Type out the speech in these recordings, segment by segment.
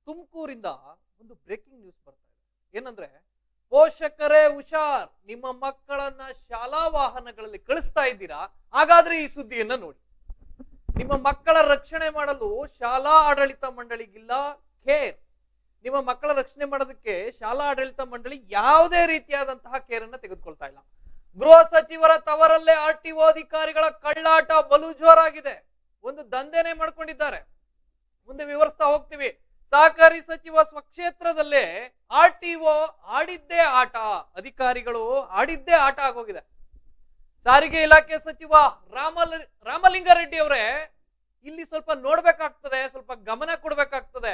ತುಮಕೂರಿಂದ ಒಂದು breaking news ಬರ್ತಾ ಇದೆ. ಏನಂದ್ರೆ, ಪೋಷಕರೇ ಹುಷಾರ್, ನಿಮ್ಮ ಮಕ್ಕಳನ್ನ ಶಾಲಾ ವಾಹನಗಳಲ್ಲಿ ಕಳಿಸ್ತಾ ಇದ್ದೀರಾ, ಹಾಗಾದ್ರೆ ಈ ಸುದ್ದಿಯನ್ನ ನೋಡಿ. ನಿಮ್ಮ ಮಕ್ಕಳ ರಕ್ಷಣೆ ಮಾಡಲು ಶಾಲಾ ಆಡಳಿತ ಮಂಡಳಿಗಿಲ್ಲ ಕೇರ್. ನಿಮ್ಮ ಮಕ್ಕಳ ರಕ್ಷಣೆ ಮಾಡೋದಕ್ಕೆ ಶಾಲಾ ಆಡಳಿತ ಮಂಡಳಿ ಯಾವುದೇ ರೀತಿಯಾದಂತಹ ಕೇರ್ ಅನ್ನ ತೆಗೆದುಕೊಳ್ತಾ ಇಲ್ಲ. ಗೃಹ ಸಚಿವರ ತವರಲ್ಲೇ RTO ಅಧಿಕಾರಿಗಳ ಕಳ್ಳಾಟ ಬಲು ಜೋರಾಗಿದೆ. ಒಂದು ದಂಧೆನೆ ಮಾಡ್ಕೊಂಡಿದ್ದಾರೆ. ಮುಂದೆ ವಿವರಿಸ್ತಾ ಹೋಗ್ತೀವಿ. ಸಹಕಾರಿ ಸಚಿವ ಸ್ವಕ್ಷೇತ್ರದಲ್ಲೇ RTO ಆಡಿದ್ದೇ ಆಟ, ಅಧಿಕಾರಿಗಳು ಆಡಿದ್ದೇ ಆಟ ಆಗೋಗಿದೆ. ಸಾರಿಗೆ ಇಲಾಖೆ ಸಚಿವ ರಾಮಲಿಂಗಾರೆಡ್ಡಿ ಅವರೇ ಇಲ್ಲಿ ಸ್ವಲ್ಪ ನೋಡ್ಬೇಕಾಗ್ತದೆ, ಸ್ವಲ್ಪ ಗಮನ ಕೊಡ್ಬೇಕಾಗ್ತದೆ.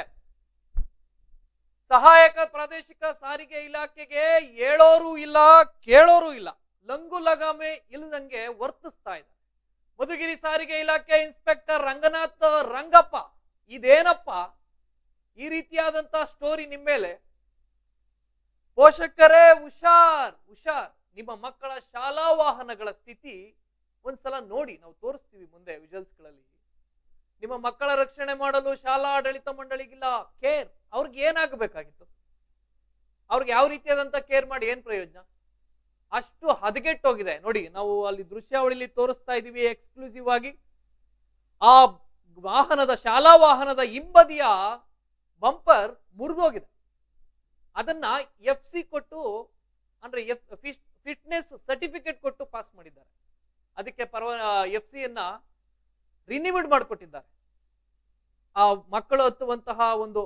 ಸಹಾಯಕ ಪ್ರಾದೇಶಿಕ ಸಾರಿಗೆ ಇಲಾಖೆಗೆ ಹೇಳೋರು ಇಲ್ಲ, ಕೇಳೋರು ಇಲ್ಲ, ಲಂಗು ಲಗಾಮೆ ಇಲ್ಲದಂಗೆ ವರ್ತಿಸ್ತಾ ಇದೆ. ಮಧುಗಿರಿ ಸಾರಿಗೆ ಇಲಾಖೆ ಇನ್ಸ್ಪೆಕ್ಟರ್ ರಂಗನಾಥ್ ರಂಗಪ್ಪ, ಇದೇನಪ್ಪ ಈ ರೀತಿಯಾದಂತಹ ಸ್ಟೋರಿ ನಿಮ್ಮ ಮೇಲೆ? ಪೋಷಕರೇ ಹುಷಾರ್ ಹುಷಾರ್, ನಿಮ್ಮ ಮಕ್ಕಳ ಶಾಲಾ ವಾಹನಗಳ ಸ್ಥಿತಿ ಒಂದ್ಸಲ ನೋಡಿ. ನಾವು ತೋರಿಸ್ತೀವಿ ಮುಂದೆ ವಿಜುವಲ್ಸ್ ಗಳಲ್ಲಿ. ನಿಮ್ಮ ಮಕ್ಕಳ ರಕ್ಷಣೆ ಮಾಡಲು ಶಾಲಾ ಆಡಳಿತ ಮಂಡಳಿಗಿಲ್ಲ ಕೇರ್. ಅವ್ರಿಗೆ ಏನಾಗಬೇಕಾಗಿತ್ತು? ಅವ್ರಿಗೆ ಯಾವ ರೀತಿಯಾದಂತ ಕೇರ್ ಮಾಡಿ ಏನ್ ಪ್ರಯೋಜನ? ಅಷ್ಟು ಹದಗೆಟ್ಟೋಗಿದೆ ನೋಡಿ. ನಾವು ಅಲ್ಲಿ ದೃಶ್ಯಾವಳಿಲಿ ತೋರಿಸ್ತಾ ಇದೀವಿ ಎಕ್ಸ್ಕ್ಲೂಸಿವ್ ಆಗಿ. ಆ ವಾಹನದ ಶಾಲಾ ವಾಹನದ ಹಿಂಬದಿಯ ಬಂಪರ್ ಮುರಿದೋಗಿದೆ. ಅದನ್ನ FC ಕೊಟ್ಟು, ಅಂದ್ರೆ ಫಿಟ್ನೆಸ್ ಸರ್ಟಿಫಿಕೇಟ್ ಕೊಟ್ಟು ಪಾಸ್ ಮಾಡಿದ್ದಾರೆ. ಅದಕ್ಕೆ FC ಯನ್ನ ರಿನ್ಯೂಡ್ ಮಾಡಿಕೊಟ್ಟಿದ್ದಾರೆ. ಆ ಮಕ್ಕಳು ಹತ್ತುವಂತಹ ಒಂದು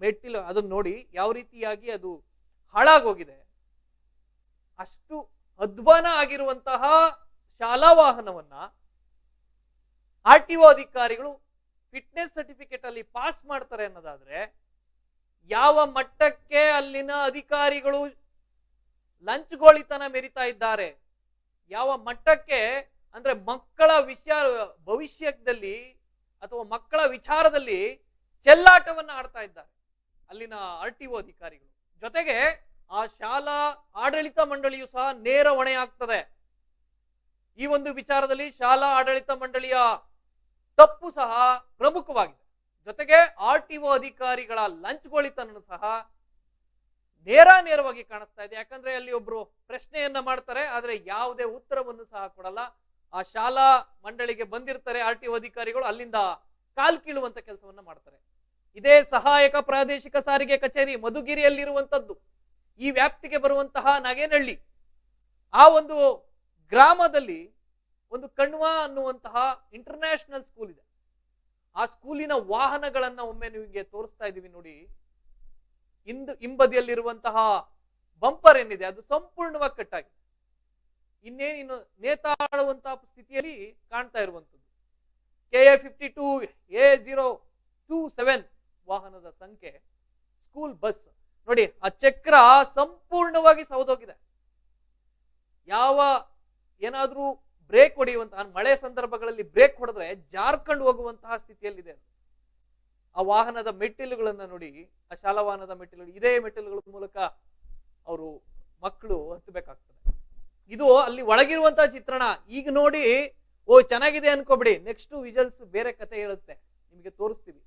ಮೆಟ್ಟಿಲು ಅದನ್ನ ನೋಡಿ ಯಾವ ರೀತಿಯಾಗಿ ಅದು ಹಾಳಾಗೋಗಿದೆ. ಅಷ್ಟು ಅಧ್ವಾನ ಆಗಿರುವಂತಹ ಶಾಲಾ ವಾಹನವನ್ನ RTO ಅಧಿಕಾರಿಗಳು ಫಿಟ್ನೆಸ್ ಸರ್ಟಿಫಿಕೇಟ್ ಅಲ್ಲಿ ಪಾಸ್ ಮಾಡ್ತಾರೆ ಅನ್ನೋದಾದ್ರೆ, ಯಾವ ಮಟ್ಟಕ್ಕೆ ಅಲ್ಲಿನ ಅಧಿಕಾರಿಗಳು ಲಂಚ್ಗೋಳಿತನ ಮೆರಿತಾ ಇದ್ದಾರೆ, ಯಾವ ಮಟ್ಟಕ್ಕೆ ಅಂದ್ರೆ ಮಕ್ಕಳ ಭವಿಷ್ಯದಲ್ಲಿ ಅಥವಾ ಮಕ್ಕಳ ವಿಚಾರದಲ್ಲಿ ಚೆಲ್ಲಾಟವನ್ನ ಆಡ್ತಾ ಇದ್ದಾರೆ ಅಲ್ಲಿನ RTO ಅಧಿಕಾರಿಗಳು. ಜೊತೆಗೆ ಆ ಶಾಲಾ ಆಡಳಿತ ಮಂಡಳಿಯು ಸಹ ನೇರ ಹೊಣೆ ಆಗ್ತದೆ. ಈ ಒಂದು ವಿಚಾರದಲ್ಲಿ ಶಾಲಾ ಆಡಳಿತ ಮಂಡಳಿಯ ತಪ್ಪು ಸಹ ಪ್ರಮುಖವಾಗಿದೆ. ಜೊತೆಗೆ RTO ಅಧಿಕಾರಿಗಳ ಲಂಚ್ಗೋಳಿತನ ಸಹ ನೇರವಾಗಿ ಕಾಣಿಸ್ತಾ ಇದೆ. ಯಾಕಂದ್ರೆ ಅಲ್ಲಿ ಒಬ್ರು ಪ್ರಶ್ನೆಯನ್ನ ಮಾಡ್ತಾರೆ, ಆದ್ರೆ ಯಾವುದೇ ಉತ್ತರವನ್ನು ಸಹ ಕೊಡಲ್ಲ. ಆ ಶಾಲಾ ಮಂಡಳಿಗೆ ಬಂದಿರ್ತಾರೆ RTO ಅಧಿಕಾರಿಗಳು, ಅಲ್ಲಿಂದ ಕಾಲ್ ಕೀಳುವಂತ ಕೆಲಸವನ್ನ ಮಾಡ್ತಾರೆ. ಇದೇ ಸಹಾಯಕ ಪ್ರಾದೇಶಿಕ ಸಾರಿಗೆ ಕಚೇರಿ ಮಧುಗಿರಿಯಲ್ಲಿರುವಂತದ್ದು. ಈ ವ್ಯಾಪ್ತಿಗೆ ಬರುವಂತಹ ನಾಗೇನಹಳ್ಳಿ ಆ ಒಂದು ಗ್ರಾಮದಲ್ಲಿ ಒಂದು ಕಣ್ವ ಅನ್ನುವಂತಹ ಇಂಟರ್ನ್ಯಾಷನಲ್ ಸ್ಕೂಲ್ ಇದೆ. ಆ ಸ್ಕೂಲಿನ ವಾಹನಗಳನ್ನ ಒಮ್ಮೆ ನಿಮಗೆ ತೋರಿಸ್ತಾ ಇದೀವಿ ನೋಡಿ. ಹಿಂಬದಿಯಲ್ಲಿರುವಂತಹ ಬಂಪರ್ ಏನಿದೆ ಅದು ಸಂಪೂರ್ಣವಾಗಿ ಕಟ್ಟಾಗಿದೆ. ಇನ್ನೇನು ನೇತಾಡುವಂತಹ ಸ್ಥಿತಿಯಲ್ಲಿ ಕಾಣ್ತಾ ಇರುವಂತದ್ದು. KA 52 A027 ವಾಹನದ ಸಂಖ್ಯೆ, ಸ್ಕೂಲ್ ಬಸ್ ನೋಡಿ. ಆ ಚಕ್ರ ಸಂಪೂರ್ಣವಾಗಿ ಸೌದೋಗಿದೆ. ಏನಾದ್ರೂ ಬ್ರೇಕ್ ಹೊಡೆಯುವಂತಹ ಮಳೆ ಸಂದರ್ಭಗಳಲ್ಲಿ ಬ್ರೇಕ್ ಹೊಡೆದ್ರೆ ಜಾರ್ಕೊಂಡು ಹೋಗುವಂತಹ ಸ್ಥಿತಿಯಲ್ಲಿದೆ. ಆ ವಾಹನದ ಮೆಟ್ಟಿಲುಗಳನ್ನ ನೋಡಿ, ಆ ಶಾಲಾ ವಾಹನದ ಮೆಟ್ಟಿಲುಗಳು, ಇದೇ ಮೆಟ್ಟಿಲುಗಳ ಮೂಲಕ ಅವರು ಮಕ್ಕಳು ಹತ್ತಬೇಕಾಗ್ತದೆ. ಇದು ಅಲ್ಲಿ ಒಳಗಿರುವಂತಹ ಚಿತ್ರಣ. ಈಗ ನೋಡಿ, ಓ ಚೆನ್ನಾಗಿದೆ ಅನ್ಕೋಬಿಡಿ, ನೆಕ್ಸ್ಟ್ ವಿಜುವಲ್ಸ್ ಬೇರೆ ಕತೆ ಹೇಳುತ್ತೆ, ನಿಮಗೆ ತೋರಿಸ್ತೀವಿ.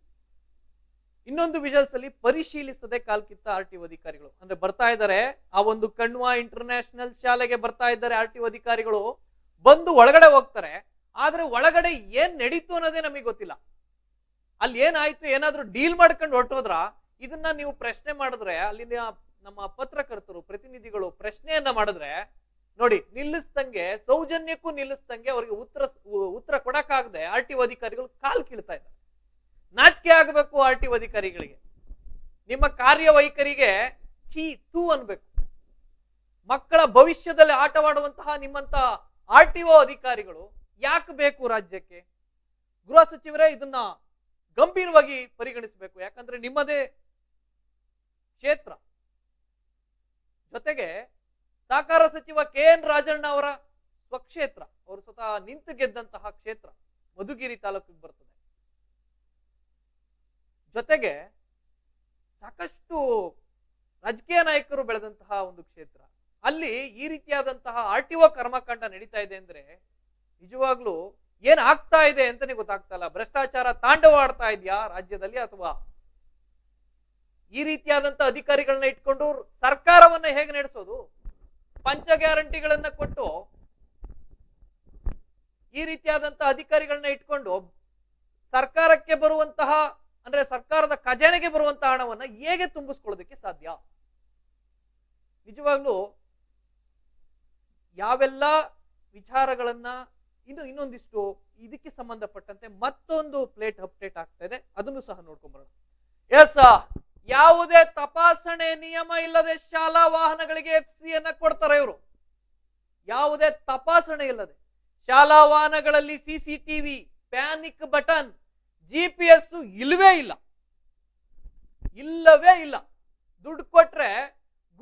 ಇನ್ನೊಂದು ವಿಜುವಲ್ಸ್ ಅಲ್ಲಿ ಪರಿಶೀಲಿಸದೆ ಕಾಲ್ಕಿತ್ತ RTO ಅಧಿಕಾರಿಗಳು. ಅಂದ್ರೆ ಬರ್ತಾ ಇದ್ದಾರೆ, ಆ ಒಂದು ಕಣ್ವ ಇಂಟರ್ನ್ಯಾಷನಲ್ ಶಾಲೆಗೆ ಬರ್ತಾ ಇದ್ದಾರೆ RTO ಅಧಿಕಾರಿಗಳು. ಬಂದು ಒಳಗಡೆ ಹೋಗ್ತಾರೆ, ಆದ್ರೆ ಒಳಗಡೆ ಏನ್ ನಡೀತು ಅನ್ನೋದೇ ನಮಗೆ ಗೊತ್ತಿಲ್ಲ. ಅಲ್ಲಿ ಏನಾಯ್ತು, ಏನಾದ್ರೂ ಡೀಲ್ ಮಾಡ್ಕೊಂಡು ಹೊರಟೋದ್ರ? ಇದನ್ನ ನೀವು ಪ್ರಶ್ನೆ ಮಾಡಿದ್ರೆ, ಅಲ್ಲಿನ ನಮ್ಮ ಪತ್ರಕರ್ತರು ಪ್ರತಿನಿಧಿಗಳು ಪ್ರಶ್ನೆಯನ್ನ ಮಾಡಿದ್ರೆ ನೋಡಿ, ನಿಲ್ಲಿಸ್ದಂಗೆ, ಸೌಜನ್ಯಕ್ಕೂ ನಿಲ್ಲಿಸ್ದಂಗೆ ಅವರಿಗೆ ಉತ್ತರ ಕೊಡಕ್ಕಾಗದೆ RTO ಅಧಿಕಾರಿಗಳು ಕಾಲ್ ಕೀಳ್ತಾ ಇದ್ದಾರೆ. ನಾಚಿಕೆ ಆಗಬೇಕು RTO ಅಧಿಕಾರಿಗಳಿಗೆ. ನಿಮ್ಮ ಕಾರ್ಯವೈಖರಿಗೆ ಚೀ ತೂ ಅನ್ಬೇಕು. ಮಕ್ಕಳ ಭವಿಷ್ಯದಲ್ಲಿ ಆಟವಾಡುವಂತಹ ನಿಮ್ಮಂತ RTO ಅಧಿಕಾರಿಗಳು ಯಾಕೆ ಬೇಕು ರಾಜ್ಯಕ್ಕೆ? ಗೃಹ ಸಚಿವರೇ ಇದನ್ನ ಗಂಭೀರವಾಗಿ ಪರಿಗಣಿಸಬೇಕು. ಯಾಕಂದ್ರೆ ನಿಮ್ಮದೇ ಕ್ಷೇತ್ರ. ಜೊತೆಗೆ ಸಹಕಾರ ಸಚಿವ KN ರಾಜಣ್ಣ ಅವರ ಸ್ವಕ್ಷೇತ್ರ, ಅವರು ಸ್ವತಃ ನಿಂತು ಗೆದ್ದಂತಹ ಕ್ಷೇತ್ರ ಮಧುಗಿರಿ ತಾಲೂಕಿಗೆ ಬರ್ತದೆ. ಜೊತೆಗೆ ಸಾಕಷ್ಟು ರಾಜಕೀಯ ನಾಯಕರು ಬೆಳೆದಂತಹ ಒಂದು ಕ್ಷೇತ್ರ. ಅಲ್ಲಿ ಈ ರೀತಿಯಾದಂತಹ RTO ಕರ್ಮಕಾಂಡ ನಡೀತಾ ಇದೆ ಅಂದ್ರೆ ನಿಜವಾಗ್ಲೂ ಏನ್ ಆಗ್ತಾ ಇದೆ ಅಂತಾನೆ ಗೊತ್ತಾಗ್ತಾ ಇಲ್ಲ. ಭ್ರಷ್ಟಾಚಾರ ತಾಂಡವಾಡ್ತಾ ಇದೆಯಾ ರಾಜ್ಯದಲ್ಲಿ, ಅಥವಾ ಈ ರೀತಿಯಾದಂತ ಅಧಿಕಾರಿಗಳನ್ನ ಇಟ್ಕೊಂಡು ಸರ್ಕಾರವನ್ನ ಹೇಗೆ ನಡೆಸೋದು? ಪಂಚ ಗ್ಯಾರಂಟಿಗಳನ್ನ ಕೊಟ್ಟು ಈ ರೀತಿಯಾದಂತ ಅಧಿಕಾರಿಗಳನ್ನ ಇಟ್ಕೊಂಡು ಸರ್ಕಾರಕ್ಕೆ ಬರುವಂತಹ, ಅಂದ್ರೆ ಸರ್ಕಾರದ ಖಜಾನೆಗೆ ಬರುವಂತಹ ಹಣವನ್ನ ಹೇಗೆ ತುಂಬಿಸ್ಕೊಳ್ಳೋದಕ್ಕೆ ಸಾಧ್ಯ? ನಿಜವಾಗ್ಲೂ ಯಾವೆಲ್ಲ ವಿಚಾರಗಳನ್ನ ಇನ್ನೊಂದಿಷ್ಟು ಇದಕ್ಕೆ ಸಂಬಂಧಪಟ್ಟಂತೆ ಮತ್ತೊಂದು ಪ್ಲೇಟ್ ಅಪ್ಡೇಟ್ ಆಗ್ತಾ ಇದೆ, ಅದನ್ನು ಸಹ ನೋಡ್ಕೊಂಡ್ಬರೋಣ. ಎಸ್, ಯಾವುದೇ ತಪಾಸಣೆ ನಿಯಮ ಇಲ್ಲದೆ ಶಾಲಾ ವಾಹನಗಳಿಗೆ ಎಫ್ಸಿ ಅನ್ನ ಕೊಡ್ತಾರೆ ಇವರು. ಯಾವುದೇ ತಪಾಸಣೆ ಇಲ್ಲದೆ ಶಾಲಾ ವಾಹನಗಳಲ್ಲಿ ಸಿಸಿಟಿವಿ, ಪ್ಯಾನಿಕ್ ಬಟನ್, GPS ಇಲ್ಲವೇ ಇಲ್ಲ, ಇಲ್ಲವೇ ಇಲ್ಲ. ದುಡ್ಡು ಕೊಟ್ರೆ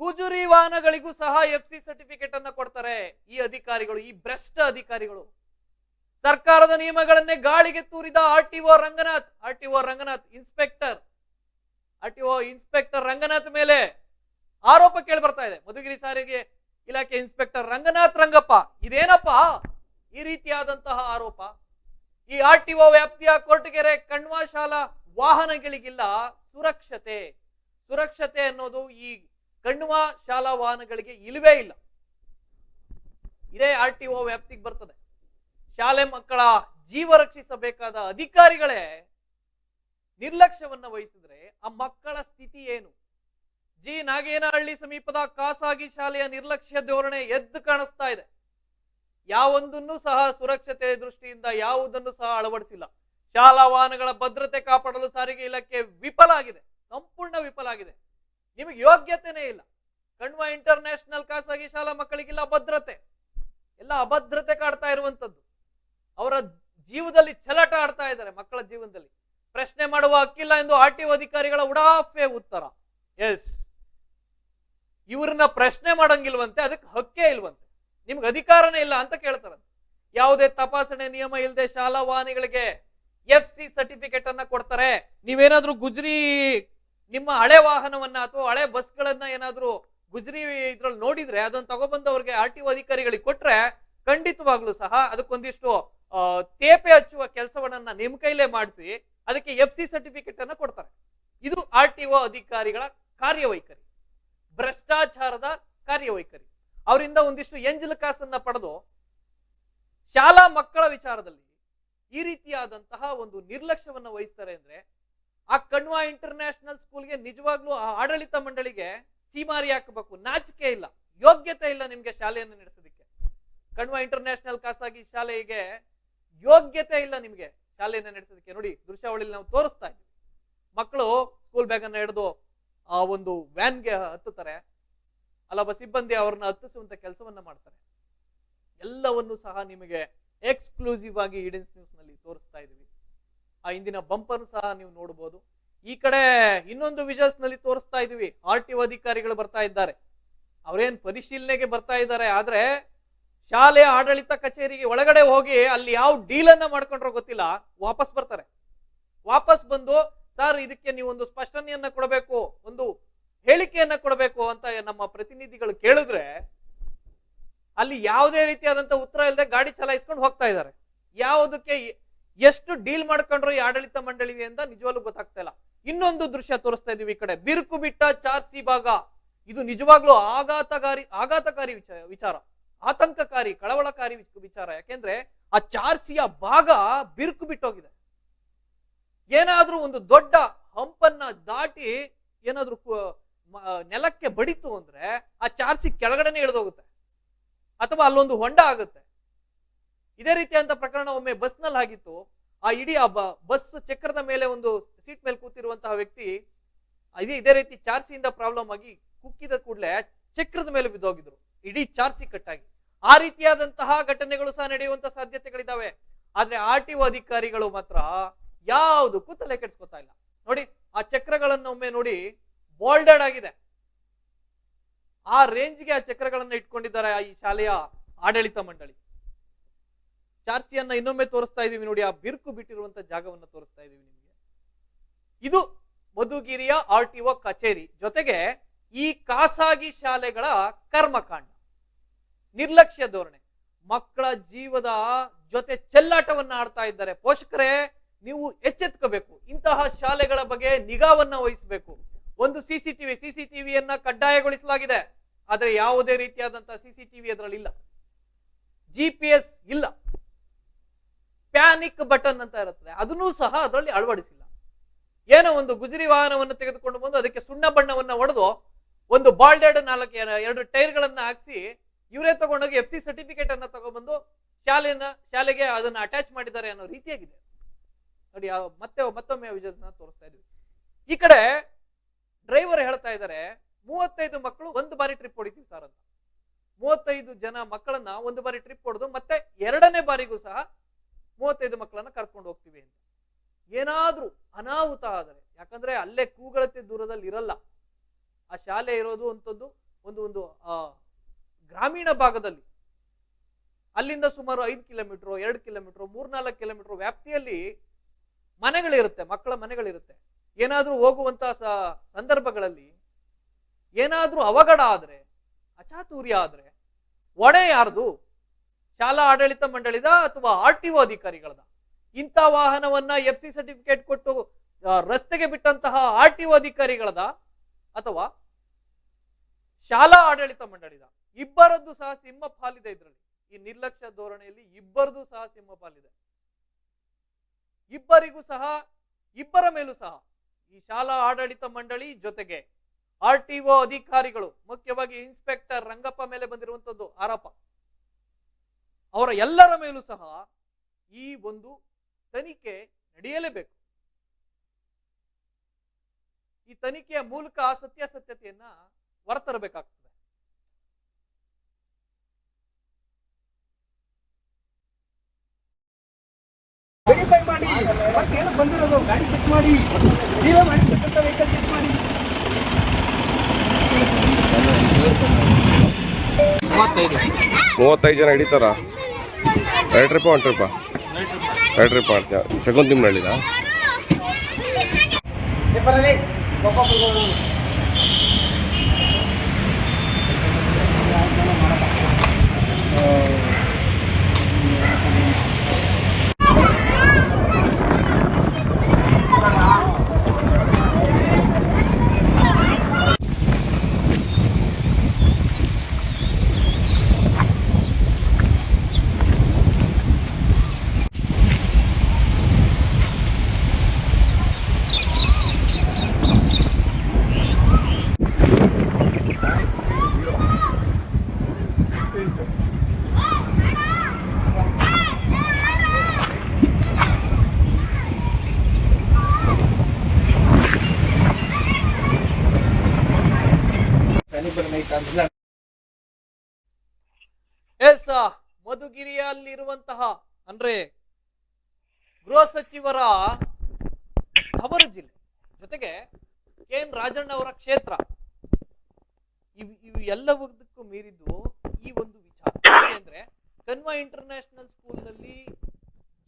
ಗುಜರಿ ವಾಹನಗಳಿಗೂ ಸಹ ಎಫ್ಸಿ ಸರ್ಟಿಫಿಕೇಟ್ ಅನ್ನ ಕೊಡ್ತಾರೆ ಈ ಅಧಿಕಾರಿಗಳು, ಈ ಭ್ರಷ್ಟ ಅಧಿಕಾರಿಗಳು. ಸರ್ಕಾರದ ನಿಯಮಗಳನ್ನೇ ಗಾಳಿಗೆ ತೂರಿದ R T O Ranganath inspector Ranganath ಮೇಲೆ ಆರೋಪ ಕೇಳಿ ಬರ್ತಾ ಇದೆ. ಮಧುಗಿರಿ ಸಾರಿಗೆ ಇಲಾಖೆ ಇನ್ಸ್ಪೆಕ್ಟರ್ ರಂಗಪ್ಪ, ಇದೇನಪ್ಪ ಈ ರೀತಿಯಾದಂತಹ ಆರೋಪ? ಈ ಆರ್ ಟಿ ಒ ವ್ಯಾಪ್ತಿಯ ಕೊರಟಗೆರೆ ಕಣ್ವ ಶಾಲಾ ವಾಹನಗಳಿಗಿಲ್ಲ ಸುರಕ್ಷತೆ ಅನ್ನೋದು ಈ ಕಣ್ವ ಶಾಲಾ ವಾಹನಗಳಿಗೆ ಇಲ್ಲವೇ ಇಲ್ಲ. ಇದೇ ಆರ್ ಟಿ ಒ ವ್ಯಾಪ್ತಿಗೆ ಬರ್ತದೆ. ಶಾಲೆ ಮಕ್ಕಳ ಜೀವ ರಕ್ಷಿಸಬೇಕಾದ ಅಧಿಕಾರಿಗಳೇ ನಿರ್ಲಕ್ಷ್ಯವನ್ನ ವಹಿಸಿದ್ರೆ ಆ ಮಕ್ಕಳ ಸ್ಥಿತಿ ಏನು? ನಾಗೇನಹಳ್ಳಿ ಸಮೀಪದ ಖಾಸಗಿ ಶಾಲೆಯ ನಿರ್ಲಕ್ಷ್ಯ ಧೋರಣೆ ಎದ್ದು ಕಾಣಿಸ್ತಾ ಇದೆ. ಯಾವೊಂದನ್ನು ಸಹ ಸುರಕ್ಷತೆ ದೃಷ್ಟಿಯಿಂದ ಯಾವುದನ್ನು ಸಹ ಅಳವಡಿಸಿಲ್ಲ. ಶಾಲಾ ವಾಹನಗಳ ಭದ್ರತೆ ಕಾಪಾಡಲು ಸಾರಿಗೆ ಇಲಾಖೆ ಸಂಪೂರ್ಣ ವಿಫಲ ಆಗಿದೆ. ನಿಮಗೆ ಯೋಗ್ಯತೆನೇ ಇಲ್ಲ. ಕಣ್ವ ಇಂಟರ್ನ್ಯಾಷನಲ್ ಖಾಸಗಿ ಶಾಲಾ ಮಕ್ಕಳಿಗಿಲ್ಲ ಭದ್ರತೆ, ಎಲ್ಲ ಅಭದ್ರತೆ ಕಾಡ್ತಾ ಇರುವಂತದ್ದು. ಅವರ ಜೀವದಲ್ಲಿ ಚೆಲಾಟ ಆಡ್ತಾ ಇದ್ದಾರೆ. ಮಕ್ಕಳ ಜೀವನದಲ್ಲಿ ಪ್ರಶ್ನೆ ಮಾಡುವ ಹಕ್ಕಿಲ್ಲ ಎಂದು RTO ಅಧಿಕಾರಿಗಳ ಉಡಾಫೆ ಉತ್ತರ. ಎಸ್, ಇವ್ರನ್ನ ಪ್ರಶ್ನೆ ಮಾಡಂಗಿಲ್ವಂತೆ, ಅದಕ್ಕೆ ಹಕ್ಕೇ ಇಲ್ವಂತೆ, ನಿಮ್ಗೆ ಅಧಿಕಾರನೇ ಇಲ್ಲ ಅಂತ ಕೇಳ್ತಾರಂತೆ. ಯಾವುದೇ ತಪಾಸಣೆ ನಿಯಮ ಇಲ್ಲದೆ ಶಾಲಾ ವಾಹನಗಳಿಗೆ FC ಸರ್ಟಿಫಿಕೇಟ್ ಅನ್ನ ಕೊಡ್ತಾರೆ. ನೀವೇನಾದ್ರೂ ಗುಜರಿ ನಿಮ್ಮ ಹಳೆ ವಾಹನವನ್ನ ಅಥವಾ ಹಳೆ ಬಸ್ಗಳನ್ನ ಏನಾದ್ರೂ ಗುಜರಿ ಇದ್ರಲ್ಲಿ ನೋಡಿದ್ರೆ ಅದನ್ನ ತಗೊಬಂದು ಅವ್ರಿಗೆ RTO ಅಧಿಕಾರಿಗಳಿಗೆ ಕೊಟ್ರೆ ಖಂಡಿತವಾಗ್ಲೂ ಸಹ ಅದಕ್ಕೊಂದಿಷ್ಟು ತೇಪೆ ಹಚ್ಚುವ ಕೆಲಸವನ್ನ ನಿಮ್ ಕೈಲೇ ಮಾಡಿಸಿ ಅದಕ್ಕೆ FC ಸರ್ಟಿಫಿಕೇಟ್ ಅನ್ನ ಕೊಡ್ತಾರೆ. ಇದು RTO ಅಧಿಕಾರಿಗಳ ಕಾರ್ಯವೈಖರಿ, ಭ್ರಷ್ಟಾಚಾರದ ಕಾರ್ಯವೈಖರಿ. ಅವರಿಂದ ಒಂದಿಷ್ಟು ಎಂಜಲು ಕಾಸನ್ನ ಪಡೆದು ಶಾಲಾ ಮಕ್ಕಳ ವಿಚಾರದಲ್ಲಿ ಈ ರೀತಿಯಾದಂತಹ ಒಂದು ನಿರ್ಲಕ್ಷ್ಯವನ್ನ ವಹಿಸ್ತಾರೆ ಅಂದ್ರೆ ಆ ಕಣ್ವ ಇಂಟರ್ನ್ಯಾಷನಲ್ ಸ್ಕೂಲ್ಗೆ ನಿಜವಾಗ್ಲೂ ಆ ಆಡಳಿತ ಮಂಡಳಿಗೆ ಚೀಮಾರಿ ಹಾಕಬೇಕು. ನಾಚಿಕೆ ಇಲ್ಲ, ಯೋಗ್ಯತೆ ಇಲ್ಲ ನಿಮ್ಗೆ ಶಾಲೆಯನ್ನು ನಡೆಸೋದಕ್ಕೆ. ಕಣ್ವ ಇಂಟರ್ನ್ಯಾಷನಲ್ ಖಾಸಗಿ ಶಾಲೆಗೆ ಯೋಗ್ಯತೆ ಇಲ್ಲ ನಿಮ್ಗೆ ಶಾಲೆಯನ್ನು ನಡೆಸೋದಕ್ಕೆ. ನೋಡಿ, ದೃಶ್ಯಾವಳಿಯಲ್ಲಿ ನಾವು ತೋರಿಸ್ತಾ ಇದ್ದೀವಿ. ಮಕ್ಕಳು ಸ್ಕೂಲ್ ಬ್ಯಾಗ್ ಅನ್ನ ಹಿಡಿದು ಆ ಒಂದು ವ್ಯಾನ್ಗೆ ಹತ್ತುತ್ತಾರೆ, ಅಲ್ಲೊಬ್ಬ ಸಿಬ್ಬಂದಿ ಅವ್ರನ್ನ ಹತ್ತಿಸುವಂತ ಕೆಲಸವನ್ನ ಮಾಡ್ತಾರೆ. ಎಲ್ಲವನ್ನು ಸಹ ನಿಮಗೆ ಎಕ್ಸ್ಕ್ಲೂಸಿವ್ ಆಗಿ ಈಡೆನ್ಸ್ ನ್ಯೂಸ್ ನಲ್ಲಿ ತೋರಿಸ್ತಾ ಇದೀವಿ. ಆ ಹಿಂದಿನ ಬಂಪರ್ ಸಹ ನೀವು ನೋಡಬಹುದು. ಈ ಕಡೆ ಇನ್ನೊಂದು ವಿಜುವಲ್ಸ್ ನಲ್ಲಿ ತೋರಿಸ್ತಾ ಇದೀವಿ. RTO ಅಧಿಕಾರಿಗಳು ಬರ್ತಾ ಇದ್ದಾರೆ. ಅವ್ರೇನ್ ಪರಿಶೀಲನೆಗೆ ಬರ್ತಾ ಇದ್ದಾರೆ, ಆದ್ರೆ ಶಾಲೆಯ ಆಡಳಿತ ಕಚೇರಿಗೆ ಒಳಗಡೆ ಹೋಗಿ ಅಲ್ಲಿ ಯಾವ ಡೀಲ್ ಅನ್ನ ಮಾಡ್ಕೊಂಡ್ರೋ ಗೊತ್ತಿಲ್ಲ, ವಾಪಸ್ ಬರ್ತಾರೆ. ವಾಪಸ್ ಬಂದು, ಸರ್ ಇದಕ್ಕೆ ನೀವು ಒಂದು ಸ್ಪಷ್ಟನೆಯನ್ನ ಕೊಡಬೇಕು, ಒಂದು ಹೇಳಿಕೆಯನ್ನ ಕೊಡಬೇಕು ಅಂತ ನಮ್ಮ ಪ್ರತಿನಿಧಿಗಳು ಕೇಳಿದ್ರೆ ಅಲ್ಲಿ ಯಾವುದೇ ರೀತಿಯಾದಂತ ಉತ್ತರ ಇಲ್ಲದೆ ಗಾಡಿ ಚಲಾಯಿಸ್ಕೊಂಡು ಹೋಗ್ತಾ ಇದ್ದಾರೆ. ಯಾವುದಕ್ಕೆ ಎಷ್ಟು ಡೀಲ್ ಮಾಡ್ಕೊಂಡ್ರು ಈ ಆಡಳಿತ ಮಂಡಳಿಗೆ ಅಂತ ನಿಜವಾಗ್ಲೂ ಗೊತ್ತಾಗ್ತಾ ಇಲ್ಲ. ಇನ್ನೊಂದು ದೃಶ್ಯ ತೋರಿಸ್ತಾ ಇದೀವಿ. ಈ ಕಡೆ ಬಿರುಕು ಬಿಟ್ಟ ಚಾರ್ಸಿ ಭಾಗ. ಇದು ನಿಜವಾಗ್ಲೂ ಆಘಾತಕಾರಿ ವಿಚಾರ, ಆತಂಕಕಾರಿ, ಕಳವಳಕಾರಿ ವಿಚಾರ. ಯಾಕೆಂದ್ರೆ ಆ ಚಾರ್ಸಿಯ ಭಾಗ ಬಿರುಕು ಬಿಟ್ಟೋಗಿದೆ. ಏನಾದ್ರೂ ಒಂದು ದೊಡ್ಡ ಹಂಪನ್ನ ದಾಟಿ ಏನಾದ್ರೂ ನೆಲಕ್ಕೆ ಬಡಿತು ಅಂದ್ರೆ ಆ ಚಾರ್ಸಿ ಕೆಳಗಡೆನೆ ಇಳಿದೋಗುತ್ತೆ ಅಥವಾ ಅಲ್ಲೊಂದು ಹೊಂಡ ಆಗುತ್ತೆ. ಇದೇ ರೀತಿಯಂತ ಪ್ರಕರಣ ಒಮ್ಮೆ ಬಸ್ ನಲ್ಲಿ ಆಗಿತ್ತು. ಆ ಇಡೀ ಬಸ್ ಚಕ್ರದ ಮೇಲೆ ಒಂದು ಸೀಟ್ ಮೇಲೆ ಕೂತಿರುವಂತಹ ವ್ಯಕ್ತಿ ಇದೇ ರೀತಿ ಚಾರ್ಸಿಯಿಂದ ಪ್ರಾಬ್ಲಮ್ ಆಗಿ ಕುಕ್ಕಿದ ಕೂಡಲೇ ಚಕ್ರದ ಮೇಲೆ ಬಿದ್ದೋಗಿದ್ರು, ಇಡೀ ಚಾರ್ಸಿ ಕಟ್ಟಾಗಿ. ಆ ರೀತಿಯಾದಂತಹ ಘಟನೆಗಳು ಸಹ ನಡೆಯುವಂತ ಸಾಧ್ಯತೆಗಳಿದಾವೆ. ಆದ್ರೆ RTO ಅಧಿಕಾರಿಗಳು ಮಾತ್ರ ಯಾವುದಕ್ಕೂ ತಲೆ ಕೆಡಿಸ್ಕೊತಾ ಇಲ್ಲ. ನೋಡಿ, ಆ ಚಕ್ರಗಳನ್ನ ಒಮ್ಮೆ ನೋಡಿ, ಬೋಲ್ಡೆಡ್ ಆಗಿದೆ. ಆ ರೇಂಜ್ಗೆ ಆ ಚಕ್ರಗಳನ್ನ ಇಟ್ಕೊಂಡಿದ್ದಾರೆ ಈ ಶಾಲೆಯ ಆಡಳಿತ ಮಂಡಳಿ. ಚಾರ್ಸಿಯನ್ನ ಇನ್ನೊಮ್ಮೆ ತೋರಿಸ್ತಾ ಇದೀವಿ ನೋಡಿ, ಆ ಬಿರುಕು ಬಿಟ್ಟಿರುವಂತ ಜಾಗವನ್ನ ತೋರಿಸ್ತಾ ಇದೀವಿ ನಿಮಗೆ. ಇದು ಮಧುಗಿರಿಯ RTO ಕಚೇರಿ, ಜೊತೆಗೆ ಈ ಖಾಸಗಿ ಶಾಲೆಗಳ ಕರ್ಮಕಾಂಡ, ನಿರ್ಲಕ್ಷ್ಯ ಧೋರಣೆ, ಮಕ್ಕಳ ಜೀವದ ಜೊತೆ ಚೆಲ್ಲಾಟವನ್ನ ಆಡ್ತಾ ಇದ್ದಾರೆ. ಪೋಷಕರೇ, ನೀವು ಎಚ್ಚೆತ್ಕೋಬೇಕು. ಇಂತಹ ಶಾಲೆಗಳ ಬಗ್ಗೆ ನಿಗಾವನ್ನ ವಹಿಸಬೇಕು. ಒಂದು ಸಿಸಿಟಿವಿಯನ್ನ ಕಡ್ಡಾಯಗೊಳಿಸಲಾಗಿದೆ. ಆದ್ರೆ ಯಾವುದೇ ರೀತಿಯಾದಂತಹ ಸಿಸಿಟಿವಿ ಅದರಲ್ಲಿ ಇಲ್ಲ, GPS ಇಲ್ಲ, ಪ್ಯಾನಿಕ್ ಬಟನ್ ಅಂತ ಇರುತ್ತದೆ, ಅದನ್ನೂ ಸಹ ಅದರಲ್ಲಿ ಅಳವಡಿಸಿಲ್ಲ. ಏನೋ ಒಂದು ಗುಜರಿ ವಾಹನವನ್ನು ತೆಗೆದುಕೊಂಡು ಬಂದು ಅದಕ್ಕೆ ಸುಣ್ಣ ಬಣ್ಣವನ್ನ ಹೊಡೆದು ಒಂದು ಬಾಲ್ಡೆಡ್ 2 ಟೈರ್ಗಳನ್ನ ಹಾಕ್ಸಿ ಇವರೇ ತಗೊಂಡೋಗಿ FC ಸರ್ಟಿಫಿಕೇಟ್ ಅನ್ನ ತಗೊಂಡ್ಬಂದು ಶಾಲೆಗೆ ಅದನ್ನ ಅಟ್ಯಾಚ್ ಮಾಡಿದ್ದಾರೆ ಅನ್ನೋ ರೀತಿಯಾಗಿದೆ ನೋಡಿ. ಮತ್ತೊಮ್ಮೆ ವಿಜಯನ ತೋರಿಸ್ತಾ ಇದೀವಿ. ಈ ಕಡೆ ಡ್ರೈವರ್ ಹೇಳ್ತಾ ಇದ್ದಾರೆ 35 ಮಕ್ಕಳು ಒಂದು ಬಾರಿ ಟ್ರಿಪ್ ಹೊಡಿತೀವಿ ಸರ್ ಅಂತ. 35 ಜನ ಮಕ್ಕಳನ್ನ ಒಂದು ಬಾರಿ ಟ್ರಿಪ್ ಹೊಡೆದು ಮತ್ತೆ 2ನೇ ಬಾರಿಗೂ ಸಹ 35 ಮಕ್ಕಳನ್ನ ಕರ್ಕೊಂಡು ಹೋಗ್ತೀವಿ ಅಂತ. ಏನಾದ್ರೂ ಅನಾಹುತ ಆದರೆ, ಯಾಕಂದ್ರೆ ಅಲ್ಲೇ ಕೂಗಳತೆ ದೂರದಲ್ಲಿ ಇರಲ್ಲ, ಆ ಶಾಲೆ ಇರೋದು ಅಂತದ್ದು ಒಂದು ಗ್ರಾಮೀಣ ಭಾಗದಲ್ಲಿ, ಅಲ್ಲಿಂದ ಸುಮಾರು 5 ಕಿಲೋಮೀಟರ್ 2 ಕಿಲೋಮೀಟರ್ 3-4 ಕಿಲೋಮೀಟರ್ ವ್ಯಾಪ್ತಿಯಲ್ಲಿ ಮನೆಗಳಿರುತ್ತೆ, ಮಕ್ಕಳ ಮನೆಗಳಿರುತ್ತೆ. ಏನಾದ್ರೂ ಹೋಗುವಂತಹ ಸಂದರ್ಭಗಳಲ್ಲಿ ಏನಾದ್ರೂ ಅವಘಡ ಆದ್ರೆ, ಅಚಾತುರ್ಯ ಆದ್ರೆ ಹೊಣೆ ಯಾರ್ದು? ಶಾಲಾ ಆಡಳಿತ ಮಂಡಳಿದ ಅಥವಾ RTO ಅಧಿಕಾರಿಗಳದ? ಇಂಥ ವಾಹನವನ್ನ FC ಸರ್ಟಿಫಿಕೇಟ್ ಕೊಟ್ಟು ರಸ್ತೆಗೆ ಬಿಟ್ಟಂತಹ RTO ಅಧಿಕಾರಿಗಳದ ಅಥವಾ ಶಾಲಾ ಆಡಳಿತ ಮಂಡಳಿದ? ಇಬ್ಬರದ್ದು ಸಹ ಸಿಂಹ ಪಾಲಿದೆ ಇದರಲ್ಲಿ. ಈ ನಿರ್ಲಕ್ಷ್ಯ ಧೋರಣೆಯಲ್ಲಿ ಇಬ್ಬರದ್ದು ಸಹ ಸಿಂಹ ಪಾಲಿದೆ. ಇಬ್ಬರ ಮೇಲೂ ಸಹ ಈ ಶಾಲಾ ಆಡಳಿತ ಮಂಡಳಿ ಜೊತೆಗೆ RTO ಅಧಿಕಾರಿಗಳು, ಮುಖ್ಯವಾಗಿ ಇನ್ಸ್ಪೆಕ್ಟರ್ ರಂಗಪ್ಪ ಮೇಲೆ ಬಂದಿರುವಂತದ್ದು ಆರೋಪ, ಅವರ ಎಲ್ಲರ ಮೇಲೂ ಸಹ ಈ ಒಂದು ತನಿಖೆ ನಡೆಯಲೇಬೇಕು. ಈ ತನಿಖೆಯ ಮೂಲಕ ಸತ್ಯಾಸತ್ಯತೆಯನ್ನ ಹೊರತರಬೇಕಾಗ್ತದೆ. ವೆರಿಫೈ ಮಾಡಿ, ಏನು ಬಂದಿರೋದು ಗಾಡಿ ಚೆಕ್ ಮಾಡಿ, ನೀವೇ ಮಾಡಿರ್ತಕ್ಕಂಥ ವೆಹಿಕಲ್ ಚೆಕ್ ಮಾಡಿ. 35 ಜನ ಹಿಡಿತಾರ? 2 ಟ್ರಿಪ್ 1 ಟ್ರಿಪ್ 2 ಟ್ರಿಪ್ ಮಾಡ್ತೀಯ? ಶಕುಂತಿಮ್ನಳ್ಳಿದ ಮಧುಗಿರಿಯಲ್ಲಿರುವಂತಹ ಅಂದ್ರೆ ಗೃಹ ಸಚಿವರ ತವರು ಜಿಲ್ಲೆ ಜೊತೆಗೆ KN ರಾಜಣ್ಣ ಅವರ ಕ್ಷೇತ್ರ, ಇವು ಎಲ್ಲದಕ್ಕೂ ಮೀರಿದ್ದು ಈ ಒಂದು ವಿಚಾರ. ಅಂದ್ರೆ ಕನ್ವಾ ಇಂಟರ್ನ್ಯಾಷನಲ್ ಸ್ಕೂಲ್ ನಲ್ಲಿ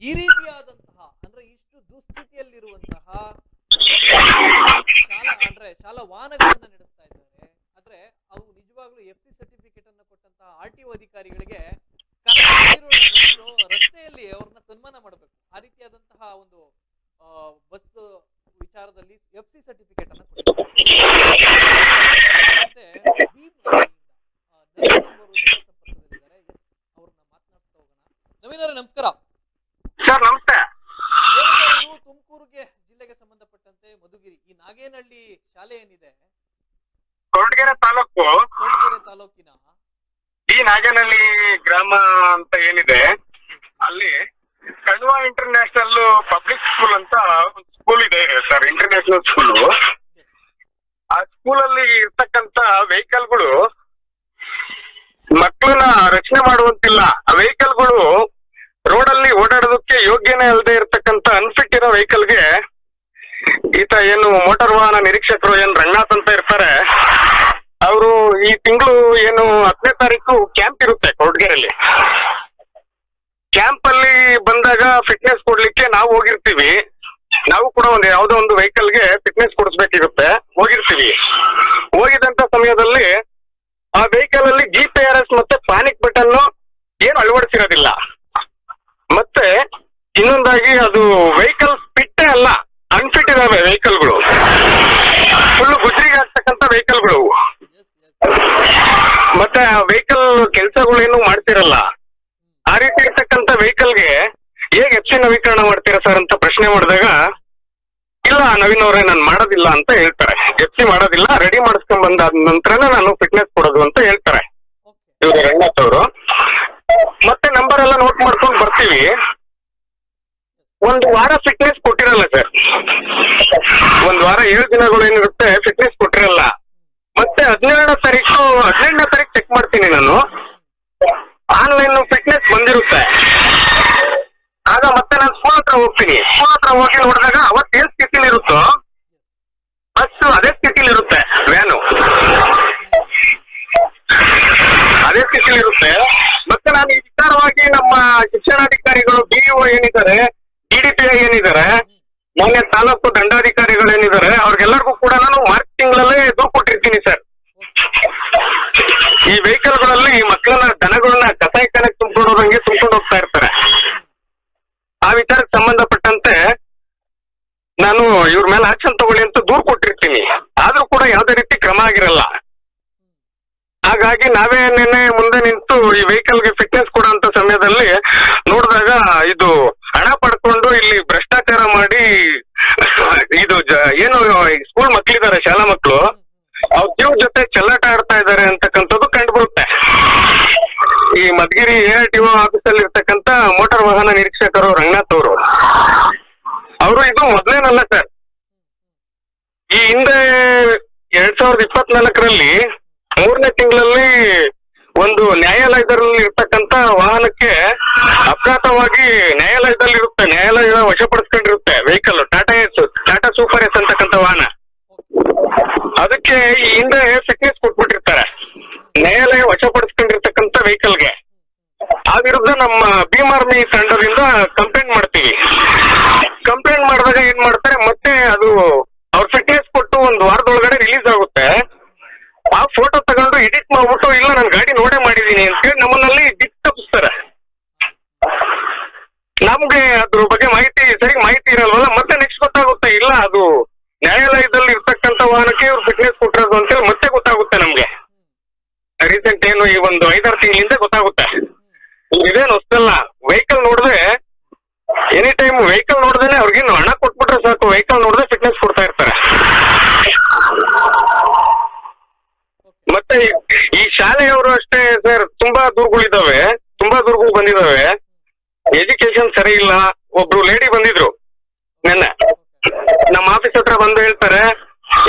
ಈ ರೀತಿಯಾದಂತಹ ಅಂದ್ರೆ ಇಷ್ಟು ದುಸ್ಥಿತಿಯಲ್ಲಿರುವಂತಹ ಶಾಲಾ ವಾಹನಗಳನ್ನ ನಡೆಸ್ತಾ ಇದ್ದಾರೆ. ಆದ್ರೆ ಅವು ನಿಜವಾಗ್ಲೂ FC ಸರ್ಟಿಫಿಕೇಟ್ ಅನ್ನು ಕೊಟ್ಟಂತಹ RTO ಅಧಿಕಾರಿಗಳಿಗೆ ರಸ್ತೆಯಲ್ಲಿ ಅವ್ರನ್ನ ಸನ್ಮಾನ ಮಾಡಬೇಕು. ಆ ರೀತಿಯಾದಂತಹ ಒಂದು ಬಸ್ ವಿಚಾರದಲ್ಲಿ FC ಸರ್ಟಿಫಿಕೇಟ್ ಅನ್ನ ಕೊಟ್ಟಿದ್ದಾರೆ. ಅವ್ರನ್ನ ಮಾತನಾಡ್ತಾ ಹೋಗೋಣ. ನವೀನ್ ಅವರೇ ನಮಸ್ಕಾರ. ಸರ್ ನಮಸ್ತೆ. ಇದು ತುಮಕೂರಿಗೆ ಜಿಲ್ಲೆಗೆ ಸಂಬಂಧಪಟ್ಟಂತೆ ಮಧುಗಿರಿ ಈ ನಾಗೇನಹಳ್ಳಿ ಶಾಲೆ ಏನಿದೆ, ಕೊರಟಗೆರೆ ತಾಲೂಕಿನ ಈ ನಾಗೇನಹಳ್ಳಿ ಗ್ರಾಮ ಅಂತ ಏನಿದೆ, ಅಲ್ಲಿ ಕಣ್ವಾ ಇಂಟರ್ನ್ಯಾಷನಲ್ ಪಬ್ಲಿಕ್ ಸ್ಕೂಲ್ ಅಂತ ಒಂದು ಸ್ಕೂಲ್ ಇದೆ ಸರ್, ಇಂಟರ್ನ್ಯಾಷನಲ್ ಸ್ಕೂಲು. ಆ ಸ್ಕೂಲಲ್ಲಿ ಇರ್ತಕ್ಕಂತ ವೆಹಿಕಲ್ಗಳು ಮಕ್ಕಳನ್ನ ರಕ್ಷಣೆ ಮಾಡುವಂತಿಲ್ಲ. ಆ ವೆಹಿಕಲ್ಗಳು ರೋಡಲ್ಲಿ ಓಡಾಡೋದಕ್ಕೆ ಯೋಗ್ಯನೇ ಅಲ್ಲದೆ ಇರತಕ್ಕಂತ ಅನ್ಫಿಟ್ ಇರೋ ವೆಹಿಕಲ್ಗೆ ಈತ ಏನು ಮೋಟಾರ್ ವಾಹನ ನಿರೀಕ್ಷಕರು ಏನ್ ರಂಗನಾಥ್ ಅಂತ ಇರ್ತಾರೆ, ಅವರು ಈ ತಿಂಗಳು ಏನು 10ನೇ ತಾರೀಕು ಕ್ಯಾಂಪ್ ಇರುತ್ತೆ ಕೊರಟಗೆರೆಯಲ್ಲಿ. ಕ್ಯಾಂಪ್ ಅಲ್ಲಿ ಬಂದಾಗ ಫಿಟ್ನೆಸ್ ಕೊಡ್ಲಿಕ್ಕೆ ನಾವು ಹೋಗಿರ್ತೀವಿ. ನಾವು ಕೂಡ ಯಾವುದೋ ಒಂದು ವೆಹಿಕಲ್ಗೆ ಫಿಟ್ನೆಸ್ ಕೊಡಿಸ್ಬೇಕಿರುತ್ತೆ, ಹೋಗಿರ್ತೀವಿ. ಹೋಗಿದಂತ ಸಮಯದಲ್ಲಿ ಆ ವೆಹಿಕಲ್ ಅಲ್ಲಿ GPS ಮತ್ತೆ ಪ್ಯಾನಿಕ್ ಬಟನ್ ಏನು ಅಳವಡಿಸಿರೋದಿಲ್ಲ. ಮತ್ತೆ ಇನ್ನೊಂದಾಗಿ ಅದು ವೆಹಿಕಲ್ ಫಿಟ್ಟೇ ಅಲ್ಲ, ಅನ್ಫಿಟ್ ಇದಾವೆ ವೆಹಿಕಲ್ಗಳು. ಫುಲ್ ಗುಜರಿ ವೆಹಿಕಲ್ಗಳು. ಮತ್ತೆ ಆ ವೆಹಿಕಲ್ ಕೆಲಸಗಳೇನು ಮಾಡ್ತಿರಲ್ಲ. ಆ ರೀತಿ ಇರ್ತಕ್ಕಂಥ ವೆಹಿಕಲ್ಗೆ ಹೇಗೆ ಎಫ್ ಸಿ ನವೀಕರಣ ಮಾಡ್ತೀರಾ ಸರ್ ಅಂತ ಪ್ರಶ್ನೆ ಮಾಡಿದಾಗ, ಇಲ್ಲ ನವೀನ್ ಅವರೇ ನಾನು ಮಾಡೋದಿಲ್ಲ ಅಂತ ಹೇಳ್ತಾರೆ. ಎಫ್ ಸಿ ಮಾಡೋದಿಲ್ಲ, ರೆಡಿ ಮಾಡಿಸ್ಕೊಂಡ್ ಬಂದಾದ ನಂತರನೇ ನಾನು ಫಿಟ್ನೆಸ್ ಕೊಡೋದು ಅಂತ ಹೇಳ್ತಾರೆ ಇವರು ರಂಗನಾಥ್ ಅವರು. ಮತ್ತೆ ನಂಬರ್ ಎಲ್ಲ ನೋಟ್ ಮಾಡ್ಕೊಂಡು ಬರ್ತೀವಿ. ಒಂದು ವಾರ ಫಿಟ್ನೆಸ್ ಕೊಟ್ಟಿರಲ್ಲ ಸರ್. ಒಂದ್ ವಾರ 7 ದಿನಗಳು ಏನಿರುತ್ತೆ ಫಿಟ್ನೆಸ್ ಕೊಟ್ಟಿರಲ್ಲ. ಮತ್ತೆ 18ನೇ ತಾರೀಕು ಚೆಕ್ ಮಾಡ್ತೀನಿ ನಾನು, ಆನ್ಲೈನ್ ಫಿಟ್ನೆಸ್ ಬಂದಿರುತ್ತೆ. ಆಗ ಮತ್ತೆ ನಾನು ಸ್ಕೂಲ್ ಹತ್ರ ಹೋಗ್ತೀನಿ. ಸ್ಕೂಲ್ ಹತ್ರ ಹೋಗಿ ನೋಡಿದಾಗ ಅವತ್ತೇನ್ ಸ್ಥಿತಿಲಿ ಇರುತ್ತೋ ಬಸ್ ಅದೇ ಸ್ಥಿತಿಲಿ ಇರುತ್ತೆ, ವ್ಯಾನು ಅದೇ ಸ್ಥಿತಿಲಿ ಇರುತ್ತೆ. ಮತ್ತೆ ನಾನು ಈ ವಿಚಾರವಾಗಿ ನಮ್ಮ ಶಿಕ್ಷಣಾಧಿಕಾರಿಗಳು BEO ಏನಿದ್ದಾರೆ, DDPI ಏನಿದ್ದಾರೆ, ಮೊನ್ನೆ ತಾಲೂಕು ದಂಡಾಧಿಕಾರಿಗಳು ಏನಿದ್ದಾರೆ, ಅವ್ರಿಗೆಲ್ಲರಿಗೂ ಕೂಡ ನಾನು ಮಾರ್ಚ್ ತಿಂಗಳಲ್ಲೇ ದೂರು ಕೊಟ್ಟಿರ್ತೀನಿ ಸರ್. ಈ ವೆಹಿಕಲ್ಗಳಲ್ಲಿ ಮಕ್ಕಳನ್ನ ದನಗಳನ್ನ ಕಸಾಯಿಖಾನೆಗೆ ತುಂಬಿಕೊಂಡು ಹೋಗ್ತಾ ಇರ್ತಾರೆ. ಆ ವಿಚಾರಕ್ಕೆ ಸಂಬಂಧಪಟ್ಟಂತೆ ನಾನು ಇವ್ರ ಮೇಲೆ ಆಕ್ಷನ್ ತಗೊಳ್ಳಿ ಅಂತ ದೂರು ಕೊಟ್ಟಿರ್ತೀನಿ. ಆದ್ರೂ ಕೂಡ ಯಾವುದೇ ರೀತಿ ಕ್ರಮ ಆಗಿರಲ್ಲ. ಹಾಗಾಗಿ ನಾವೇ ನಿನ್ನೆ ಮುಂದೆ ನಿಂತು ಈ ವೆಹಿಕಲ್ಗೆ ಫಿಟ್ನೆಸ್ ಕೊಡೋಂತ ಸಮಯದಲ್ಲಿ ನೋಡಿದಾಗ ಇದು ಹಣ ಪಡ್ಕೊಂಡು ಇಲ್ಲಿ ಭ್ರಷ್ಟಾಚಾರ ಮಾಡಿ ಇದು ಏನು ಸ್ಕೂಲ್ ಮಕ್ಳಿದ್ದಾರೆ, ಶಾಲಾ ಮಕ್ಕಳು, ಅವ್ರ ಜೀವ ಜೊತೆ ಚೆಲ್ಲಾಟ ಆಡ್ತಾ ಇದ್ದಾರೆ ಅಂತಕ್ಕಂಥದ್ದು ಕಂಡು ಬರುತ್ತೆ. ಈ ಮಧುಗಿರಿ ARTO ಆಫೀಸಲ್ಲಿ ಇರ್ತಕ್ಕಂಥ ಮೋಟಾರ್ ವಾಹನ ನಿರೀಕ್ಷಕರು ರಂಗನಾಥ್ ಅವರು ಇದು ಮೊದಲೇನಲ್ಲ ಸರ್. ಈ ಹಿಂದೆ 2024ರಲ್ಲಿ 3ನೇ ತಿಂಗಳಲ್ಲಿ ಒಂದು ನ್ಯಾಯಾಲಯದಲ್ಲಿ ಇರ್ತಕ್ಕಂಥ ವಾಹನಕ್ಕೆ ಅಪಘಾತವಾಗಿ ನ್ಯಾಯಾಲಯ ವಶಪಡಿಸ್ಕೊಂಡಿರುತ್ತೆ ವೆಹಿಕಲ್, ಟಾಟಾ ಸೂಪರ್ ಎಸ್ ಅಂತಕ್ಕಂಥ ವಾಹನ. ಅದಕ್ಕೆ ಈ ಹಿಂದೆ ಫಿಟ್ನೆಸ್ ಕೊಟ್ಬಿಟ್ಟಿರ್ತಾರೆ ನ್ಯಾಯಾಲಯ ವಶಪಡಿಸ್ಕೊಂಡಿರ್ತಕ್ಕಂಥ ವೆಹಿಕಲ್ಗೆ. ಆ ವಿರುದ್ಧ ನಮ್ಮ ಭೀಮಾರ್ಮಿ ತಂಡದಿಂದ ಕಂಪ್ಲೇಂಟ್ ಮಾಡ್ತೀವಿ. ಕಂಪ್ಲೇಂಟ್ ಮಾಡಿದಾಗ ಏನ್ ಮಾಡ್ತಾರೆ, ಮತ್ತೆ ಅದು ಅವ್ರ ಫಿಟ್ನೆಸ್ ಕೊಟ್ಟು ಒಂದು ವಾರದೊಳಗಡೆ ರಿಲೀಸ್ ಆಗುತ್ತೆ. ಆ ಫೋಟೋ ತಗೊಂಡು ಎಡಿಟ್ ಮಾಡ್ಬಿಟ್ಟು ಇಲ್ಲ ನಾನು ಗಾಡಿ ನೋಡೇ ಮಾಡಿದೀನಿ ಅಂತೇಳಿ ನಮ್ಮನ್ನಲ್ಲಿ ದಿಕ್ ತಪ್ಪಿಸ್ತಾರೆ. ನಮ್ಗೆ ಅದ್ರ ಬಗ್ಗೆ ಮಾಹಿತಿ ಇರಲ್ವಲ್ಲ. ಮತ್ತೆ ನೆಕ್ಸ್ಟ್ ಗೊತ್ತಾಗುತ್ತೆ, ಇಲ್ಲ ಅದು ನ್ಯಾಯಾಲಯದಲ್ಲಿ ಇರ್ತಕ್ಕಂಥ ವಾಹನಕ್ಕೆ ಇವ್ರು ಫಿಟ್ನೆಸ್ ಕೊಟ್ಟಿರೋದು ಅಂತೇಳಿ ಮತ್ತೆ ಗೊತ್ತಾಗುತ್ತೆ ನಮ್ಗೆ. ರೀಸೆಂಟ್ ಏನು ಈ ಒಂದು 5-6 ತಿಂಗಳಿಂದ ಗೊತ್ತಾಗುತ್ತೆ. ಇದೇನು ಹೊಸದಲ್ಲ. ವೆಹಿಕಲ್ ನೋಡಿದ್ರೆ ಎನಿ ಟೈಮ್ ವೆಹಿಕಲ್ ನೋಡ್ದೇನೆ ಅವ್ರಿಗೇನು ಹಣ ಕೊಟ್ಬಿಟ್ರೆ ಸಾಕು, ವೆಹಿಕಲ್ ನೋಡಿದ್ರೆ ಫಿಟ್ನೆಸ್ ಕೊಡ್ತಾ ಇರ್ತಾರೆ. ಮತ್ತೆ ಈ ಶಾಲೆಯವರು ಅಷ್ಟೇ ಸರ್, ತುಂಬಾ ದೂರುಗಳಿದಾವೆ, ತುಂಬಾ ದೂರುಗಳು ಬಂದಿದಾವೆ. ಎಜುಕೇಶನ್ ಸರಿ ಇಲ್ಲ. ಒಬ್ರು ಲೇಡಿ ಬಂದಿದ್ರು ನಿನ್ನೆ ನಮ್ಮ ಆಫೀಸ್ ಹತ್ರ ಬಂದು ಹೇಳ್ತಾರೆ,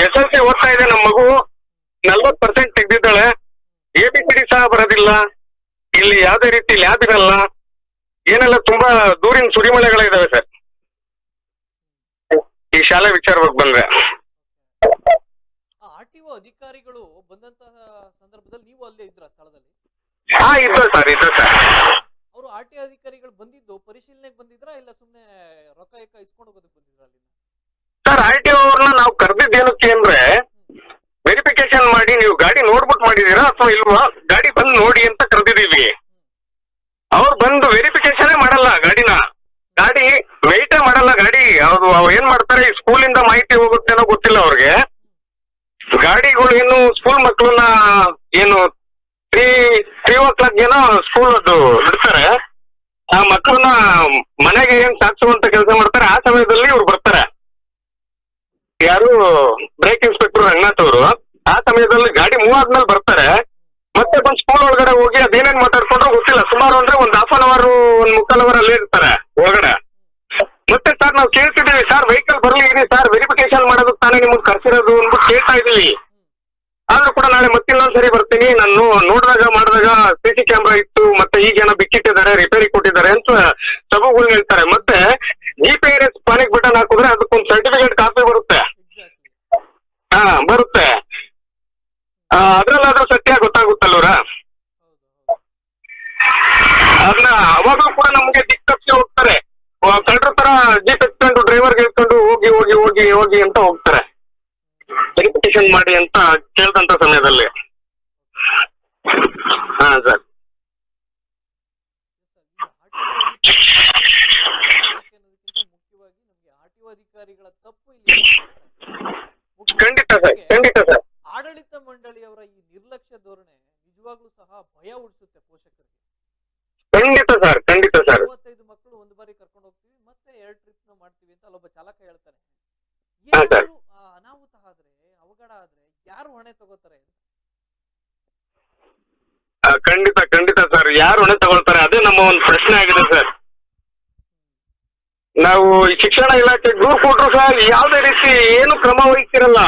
SLC ಓದ್ತಾ ಇದೆ ನಮ್ಮ ಮಗು, 40% ತೆಗ್ದಿದ್ದಾಳೆ, ABCD ಸಹ ಬರೋದಿಲ್ಲ, ಇಲ್ಲಿ ಯಾವ್ದೇ ರೀತಿ ಲ್ಯಾಬ್ ಇರಲ್ಲ, ಏನೆಲ್ಲ ತುಂಬಾ ದೂರಿನ ಸುರಿಮಳೆಗಳಿದಾವೆ ಸರ್ ಈ ಶಾಲೆ ವಿಚಾರವಾಗಿ ಬಂದ್ರೆ. RTO ಅಧಿಕಾರಿಗಳು ಬಂದಂತಹ ಸಂದರ್ಭದಲ್ಲಿ ನೀವು ಅಲ್ಲೇ ಇದ್ರ ಸ್ಥಳದಲ್ಲಿ? ಇದ್ದು ಸರ್. ಅವರು RTO ಅಧಿಕಾರಿಗಳು ಬಂದಿದ್ದು ಪರಿಶೀಲನೆಗೆ ಬಂದಿದ್ರಾ ಇಲ್ಲ ಸುಮ್ನೆ ರೊಕ್ಕ ಇಸ್ಕೊಂಡು ಹೋಗೋದಕ್ಕೆ ಬಂದಿದ್ರ ಅಲ್ಲಿ? ಸರ್ RTO ಅವ್ರನ್ನ ನಾವು ಕರೆದಿದ್ದೇನಕ್ಕೆ ಅಂದ್ರೆ ವೆರಿಫಿಕೇಶನ್ ಮಾಡಿ ನೀವು ಗಾಡಿ ನೋಡ್ಬಿಟ್ಟು ಮಾಡಿದೀರಾ ಅಥವಾ ಇಲ್ವಾ, ಗಾಡಿ ಬಂದು ನೋಡಿ ಅಂತ ಕರೆದಿದೀವಿ. ಅವ್ರು ಬಂದು ವೆರಿಫಿಕೇಶನ್ ಮಾಡಲ್ಲ ಗಾಡಿ ವೆಯ್ಟೇ ಮಾಡಲ್ಲ. ಗಾಡಿ ಅವ್ರು ಏನ್ ಮಾಡ್ತಾರೆ, ಸ್ಕೂಲಿಂದ ಮಾಹಿತಿ ಹೋಗುತ್ತೇನೋ ಗೊತ್ತಿಲ್ಲ ಅವ್ರಿಗೆ. ಗಾಡಿಗಳು ಏನು ಸ್ಕೂಲ್ ಮಕ್ಕಳನ್ನ ಏನು 3 o'clock ಏನೋ ಸ್ಕೂಲ್ ಅದು ಬಿಡ್ತಾರೆ, ಆ ಮಕ್ಕಳನ್ನ ಮನೆಗೆ ಏನ್ ಸಾಗಿಸುವಂತ ಕೆಲಸ ಮಾಡ್ತಾರೆ. ಆ ಸಮಯದಲ್ಲಿ ಇವ್ರು ಬರ್ತಾರೆ, ಯಾರು ಬ್ರೇಕ್ ಇನ್ಸ್ಪೆಕ್ಟರ್ ರಂಗನಾಥ್ ಅವರು. ಆ ಸಮಯದಲ್ಲಿ ಗಾಡಿ ಮೂವ್ ಆದ್ಮೇಲೆ ಬರ್ತಾರೆ. ಮತ್ತೆ ಬಂದು ಸ್ಕೂಲ್ ಒಳಗಡೆ ಹೋಗಿ ಅದೇನೇನ್ ಮಾತಾಡ್ಕೊಂಡ್ರು ಗೊತ್ತಿಲ್ಲ. ಸುಮಾರು ಅಂದ್ರೆ ಒಂದು 1/2 hour 1/4 hour ಅಲ್ಲೇ ಇರ್ತಾರೆ ಒಳಗಡೆ. ಮತ್ತೆ ಸರ್ ನಾವು ಕೇಳ್ತಿದ್ದೀವಿ, ಸರ್ ವೆಹಿಕಲ್ ಬರ್ಲಿ ಇರಿ ಸರ್, ವೆರಿಫಿಕೇಶನ್ ಮಾಡೋದಕ್ಕೆ ತಾನೇ ನಿಮ್ಗೆ ಕರ್ಸಿರೋದು ಅಂದ್ಬಿಟ್ಟು ಕೇಳ್ತಾ ಇದೀವಿ. ಆದ್ರೂ ಕೂಡ ನಾಳೆ ಮತ್ತಿನ್ನೊಂದ್ಸರಿ ಬರ್ತೀನಿ, ನಾನು ಮಾಡಿದಾಗ CC ಕ್ಯಾಮ್ರಾ ಇತ್ತು, ಮತ್ತೆ ಈಗೇನೋ ಬಿಕ್ಕಿಟ್ಟಿದ್ದಾರೆ, ರಿಪೇರಿ ಕೊಟ್ಟಿದ್ದಾರೆ ಅಂತ ಸಬೂಗಳು ಹೇಳ್ತಾರೆ. ಮತ್ತೆ GPS ಪಾನಿಕ್ ಬಟನ್ ಹಾಕಿದ್ರೆ ಅದಕ್ಕೊಂದು ಸರ್ಟಿಫಿಕೇಟ್ ಕಾಪಿ ಬರುತ್ತೆ. ಬರುತ್ತೆ. ಅದ್ರಲ್ಲಾದ್ರೂ ಸತ್ಯ ಗೊತ್ತಾಗುತ್ತಲ್ವರ. ಅದನ್ನ ಅವಾಗಲೂ ಕೂಡ ನಮ್ಗೆ ದಿಕ್ ತಪ್ಪಿಸಿ ಹೋಗ್ತಾರೆ. ಕಳ್ಳರ ತರ ಜೀಪ್ ಎತ್ಕೊಂಡು ಡ್ರೈವರ್ಗೆ ಹೇಳ್ಕೊಂಡು ಹೋಗಿ ಅಂತ ಹೋಗ್ತಾರೆ, ವೆರಿಫಿಕೇಶನ್ ಮಾಡಿ ಅಂತ ಕೇಳ್ದಂತ ಸಮಯದಲ್ಲಿ. ಸರ್ ಮುಖ್ಯವಾಗಿ ನಮಗೆ RTO ಅಧಿಕಾರಿಗಳ ತಪ್ಪು ಇಲ್ಲಿ ಖಂಡಿತ ಸರ್. ಮಂಡಳಿಯವರ ಈ ನಿರ್ಲಕ್ಷ್ಯ ಧೋರಣೆ ನಿಜವಾಗ್ಲೂ ಸಹ ಭಯ ಹುಟ್ಟಿಸುತ್ತೆ ಪೋಷಕರಿಗೆ. ಖಂಡಿತ ಸರ್, ಖಂಡಿತ ಸರ್. 35 ಮಕ್ಕಳು ಒಂದು ಬಾರಿ ಕರ್ಕೊಂಡು ಹೋಗ್ತೀವಿ, ಮತ್ತೆ 2 ಟ್ರಿಪ್ ನ ಮಾಡ್ತೀವಿ ಅಂತ ಅಲ್ಲೊಬ್ಬ ಚಾಲಕ ಹೇಳ್ತಾನೆ. ಹಾ, ಸರ್. ಏನಾದ್ರು ಅನಾಹುತ ಆದ್ರೆ, ಅವಘಡ ಆದ್ರೆ ಯಾರು ಹೊಣೆ ತಗೋತಾರೆ ಅಂತ? ಖಂಡಿತ ಖಂಡಿತ ಸರ್, ಯಾರು ಹೊಣೆ ತಗೊಳ್ತಾರೆ, ಅದೇ ನಮ್ಮ ಒಂದು ಪ್ರಶ್ನೆ ಆಗಿದೆ ಸರ್. ನಾವು ಈ ಶಿಕ್ಷಣ ಇಲಾಖೆ ದೂರು ಕೊಟ್ರು ಸರ್ ಯಾವುದೇ ರೀತಿ ಏನು ಕ್ರಮ ವಹಿಸಿರಲ್ಲ.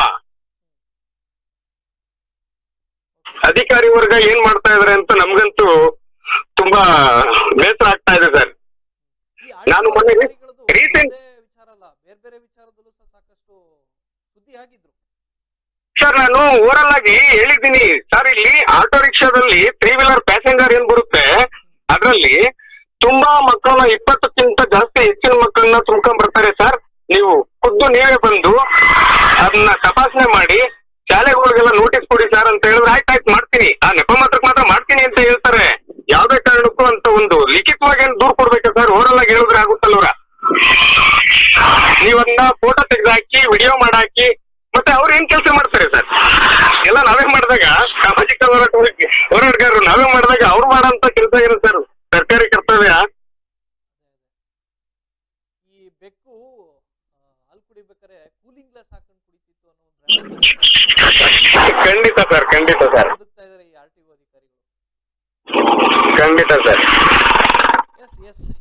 ಅಧಿಕಾರಿ ವರ್ಗ ಏನ್ ಮಾಡ್ತಾ ಇದಾರೆ ಅಂತ ನಮ್ಗಂತೂ ತುಂಬಾ ಬೇಸರ ಆಗ್ತಾ ಇದೆ ಸರ್. ಈ ನಾನು ಮೊನ್ನೆ ಅಧಿಕಾರಿಗಳದ್ದು recent- ಒಂದೇ ವಿಚಾರ ಅಲ್ಲ, ಬೇರೆ ಬೇರೆ ವಿಚಾರದಲ್ಲೂ ಸಹ ಸಾಕಷ್ಟು ಸುದ್ದಿ ಆಗಿದ್ರು. ಸರ್ ನಾನು ಓರಲ್ ಆಗಿ ಹೇಳಿದ್ದೀನಿ ಸರ್. ಇಲ್ಲಿ ಆಟೋ ರಿಕ್ಷಾದಲ್ಲಿ 3 ವೀಲರ್ ಪ್ಯಾಸೆಂಜರ್ ಏನ್ ಬರುತ್ತೆ ಅದ್ರಲ್ಲಿ ತುಂಬಾ ಮಕ್ಕಳನ್ನ 20ಕ್ಕಿಂತ ಜಾಸ್ತಿ ಹೆಚ್ಚಿನ ಮಕ್ಕಳನ್ನ ತುಂಬ್ಕೊಂಡ್ ಬರ್ತಾರೆ ಸರ್. ನೀವು ಖುದ್ದು ನೀವೇ ಬಂದು ಅದನ್ನ ತಪಾಸಣೆ ಮಾಡಿ ಶಾಲೆಗಳಿಗೆಲ್ಲ ನೋಟಿಸ್ ಕೊಡಿ ಸರ್ ಅಂತ ಹೇಳಿದ್ರೆ ಆಯ್ತಾಯ್ತು ಮಾಡ್ತೀನಿ, ಆ ನೆಪ ಮಾತ್ರಕ್ಕೆ ಮಾತ್ರ ಮಾಡ್ತೀನಿ ಅಂತ ಹೇಳ್ತಾರೆ. ಯಾವ್ದೇ ಕಾರಣಕ್ಕೂ ಅಂತ ಒಂದು ಲಿಖಿತವಾಗಿ ಏನ್ ದೂರ್ ಕೊಡ್ಬೇಕಾ ಸರ್? ಓರಲ್ ಆಗಿ ಹೇಳಿದ್ರೆ ಆಗುತ್ತಲ್ವ್ರ? ನೀವನ್ನ ಫೋಟೋ ತೆಗೆದಾಕಿ ವಿಡಿಯೋ ಮಾಡಾಕಿ ಮತ್ತೆ ಅವ್ರು ಏನ್ ಕೆಲಸ ಮಾಡ್ತಾರೆ ಸರ್? ಎಲ್ಲ ನಾವೇ ಮಾಡಿದಾಗ ಸಾಮಾಜಿಕ ಹೋರಾಟಗಾರರು ನಾವೇ ಮಾಡಿದಾಗ ಅವ್ರು ಮಾಡೋಂತ ಕೆಲಸ ಏನು ಸರ್? ಸರ್ಕಾರಿ ಕರ್ತವ್ಯ. ಈ ಬೆಕ್ಕು ಹಾಲು ಕುಡಿಬೇಕಾದ್ರೆ ಕೂಲಿಂಗ್ ಗ್ಲಾಸ್ ಹಾಕೊಂಡು ಕುಡಿತಿತ್ತು ಅನ್ನೋ ಒಂದು ಖಂಡಿತ ಸರ್, ಖಂಡಿತ ಸರ್, ಬದುಕ್ತಾ ಇದಾರೆ ಈ RTO ಅಧಿಕಾರಿಗಳು. ಖಂಡಿತ ಸರ್.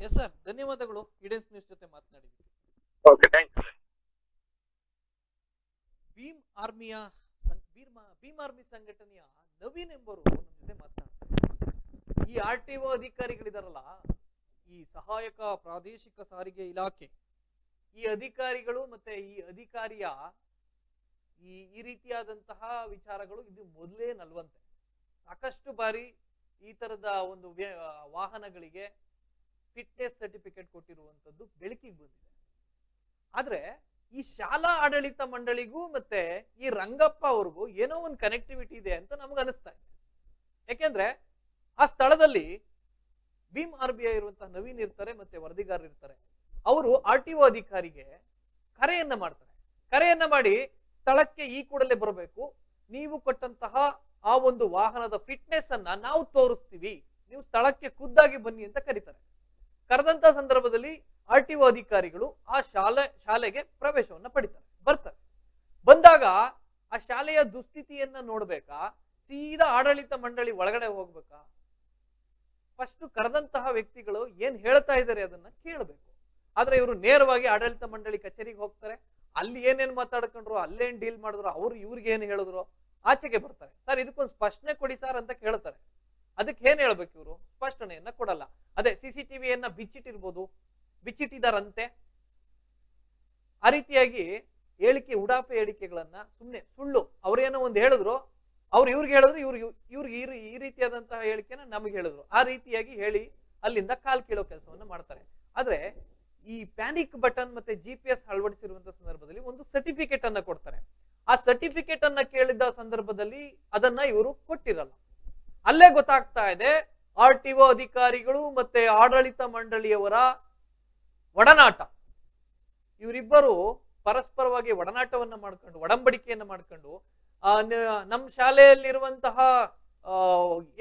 ಎಸ್ ಸರ್, ಧನ್ಯವಾದಗಳು ಈಡೆನ್ಸ್ ನ್ಯೂಸ್ ಜೊತೆ ಮಾತನಾಡಿದ್ವಿ. Okay, thank you. Bhim army ಸಂಘಟನೆಯ ನವೀನ್ ಎಂಬರು ನಮ್ಮ ಜೊತೆ ಮಾತನಾಡ್ತಾರೆ. ಈ RTO ಅಧಿಕಾರಿಗಳಿದಾರಲ್ಲ, ಈ ಸಹಾಯಕ ಪ್ರಾದೇಶಿಕ ಸಾರಿಗೆ ಇಲಾಖೆ, ಈ ಅಧಿಕಾರಿಗಳು ಮತ್ತೆ ಈ ಅಧಿಕಾರಿಯ ಈ ರೀತಿಯಾದಂತಹ ವಿಚಾರಗಳು ಇದು ಮೊದಲೇ ನಲ್ವಂತೆ. ಸಾಕಷ್ಟು ಬಾರಿ ಈ ತರದ ಒಂದು ವಾಹನಗಳಿಗೆ ಫಿಟ್ನೆಸ್ ಸರ್ಟಿಫಿಕೇಟ್ ಕೊಟ್ಟಿರುವಂತದ್ದು ಬೆಳಕಿಗೆ ಬಂದಿದೆ. ಆದ್ರೆ ಈ ಶಾಲಾ ಆಡಳಿತ ಮಂಡಳಿಗೂ ಮತ್ತೆ ಈ ರಂಗಪ್ಪ ಅವ್ರಿಗೂ ಏನೋ ಒಂದು ಕನೆಕ್ಟಿವಿಟಿ ಇದೆ ಅಂತ ನಮ್ಗೆ ಅನಿಸ್ತಾ ಇದೆ. ಯಾಕೆಂದ್ರೆ ಆ ಸ್ಥಳದಲ್ಲಿ ಭೀಮ್ RBI ಇರುವಂತಹ ನವೀನ್ ಇರ್ತಾರೆ, ಮತ್ತೆ ವರದಿಗಾರರು ಇರ್ತಾರೆ. ಅವರು RTO ಅಧಿಕಾರಿಗೆ ಕರೆಯನ್ನ ಮಾಡ್ತಾರೆ. ಕರೆಯನ್ನ ಮಾಡಿ ಸ್ಥಳಕ್ಕೆ ಈ ಕೂಡಲೇ ಬರಬೇಕು, ನೀವು ಕೊಟ್ಟಂತಹ ಆ ಒಂದು ವಾಹನದ ಫಿಟ್ನೆಸ್ ಅನ್ನ ನಾವು ತೋರಿಸ್ತೀವಿ, ನೀವು ಸ್ಥಳಕ್ಕೆ ಖುದ್ದಾಗಿ ಬನ್ನಿ ಅಂತ ಕರೀತಾರೆ. ಕರೆದಂತ ಸಂದರ್ಭದಲ್ಲಿ RTO ಅಧಿಕಾರಿಗಳು ಆ ಶಾಲೆಗೆ ಪ್ರವೇಶವನ್ನ ಪಡಿತಾರೆ, ಬರ್ತಾರೆ. ಬಂದಾಗ ಆ ಶಾಲೆಯ ದುಸ್ಥಿತಿಯನ್ನ ನೋಡ್ಬೇಕಾ, ಸೀದಾ ಆಡಳಿತ ಮಂಡಳಿ ಒಳಗಡೆ ಹೋಗ್ಬೇಕಾ? ಫಸ್ಟ್ ಕರೆದಂತಹ ವ್ಯಕ್ತಿಗಳು ಏನ್ ಹೇಳ್ತಾ ಇದ್ದಾರೆ ಅದನ್ನ ಕೇಳಬೇಕು. ಆದ್ರೆ ಇವರು ನೇರವಾಗಿ ಆಡಳಿತ ಮಂಡಳಿ ಕಚೇರಿಗೆ ಹೋಗ್ತಾರೆ. ಅಲ್ಲಿ ಏನೇನ್ ಮಾತಾಡ್ಕೊಂಡ್ರು, ಅಲ್ಲೇನ್ ಡೀಲ್ ಮಾಡಿದ್ರು, ಅವ್ರು ಇವ್ರಿಗೆ ಏನ್ ಹೇಳಿದ್ರು, ಆಚೆಗೆ ಬರ್ತಾರೆ. ಸರ್ ಇದಕ್ಕೊಂದು ಸ್ಪಷ್ಟನೆ ಕೊಡಿ ಸರ್ ಅಂತ ಕೇಳ್ತಾರೆ. ಅದಕ್ಕೆ ಏನ್ ಹೇಳ್ಬೇಕು ಇವರು? ಸ್ಪಷ್ಟನೆಯನ್ನ ಕೊಡಲ್ಲ. ಅದೇ CCTVಯನ್ನ ಬಿಚ್ಚಿಟ್ಟಿದಾರಂತೆ. ಆ ರೀತಿಯಾಗಿ ಹೇಳಿಕೆ, ಉಡಾಫೆ ಹೇಳಿಕೆಗಳನ್ನ ಸುಮ್ನೆ ಸುಳ್ಳು, ಅವ್ರೇನೋ ಒಂದು ಹೇಳಿದ್ರು, ಅವ್ರು ಇವ್ರಿಗೆ ಹೇಳಿದ್ರು, ಇವ್ರಿಗೆ ಈ ರೀತಿಯಾದಂತಹ ಹೇಳಿಕೆನ ನಮಗೆ ಹೇಳಿದ್ರು, ಆ ರೀತಿಯಾಗಿ ಹೇಳಿ ಅಲ್ಲಿಂದ ಕಾಲ್ ಕೀಳೋ ಕೆಲಸವನ್ನ ಮಾಡ್ತಾರೆ. ಆದ್ರೆ ಈ ಪ್ಯಾನಿಕ್ ಬಟನ್ ಮತ್ತೆ GPS ಅಳವಡಿಸಿರುವಂತಹ ಸಂದರ್ಭದಲ್ಲಿ ಒಂದು ಸರ್ಟಿಫಿಕೇಟ್ ಅನ್ನ ಕೊಡ್ತಾರೆ. ಆ ಸರ್ಟಿಫಿಕೇಟ್ ಅನ್ನ ಕೇಳಿದ ಸಂದರ್ಭದಲ್ಲಿ ಅದನ್ನ ಇವರು ಕೊಟ್ಟಿರಲ್ಲ. ಅಲ್ಲೇ ಗೊತ್ತಾಗ್ತಾ ಇದೆ RTO ಅಧಿಕಾರಿಗಳು ಮತ್ತೆ ಆಡಳಿತ ಮಂಡಳಿಯವರ ಒಡನಾಟ. ಇವರಿಬ್ಬರು ಪರಸ್ಪರವಾಗಿ ಒಡನಾಟವನ್ನ ಮಾಡ್ಕೊಂಡು, ಒಡಂಬಡಿಕೆಯನ್ನ ಮಾಡ್ಕೊಂಡು, ನಮ್ಮ ಶಾಲೆಯಲ್ಲಿರುವಂತಹ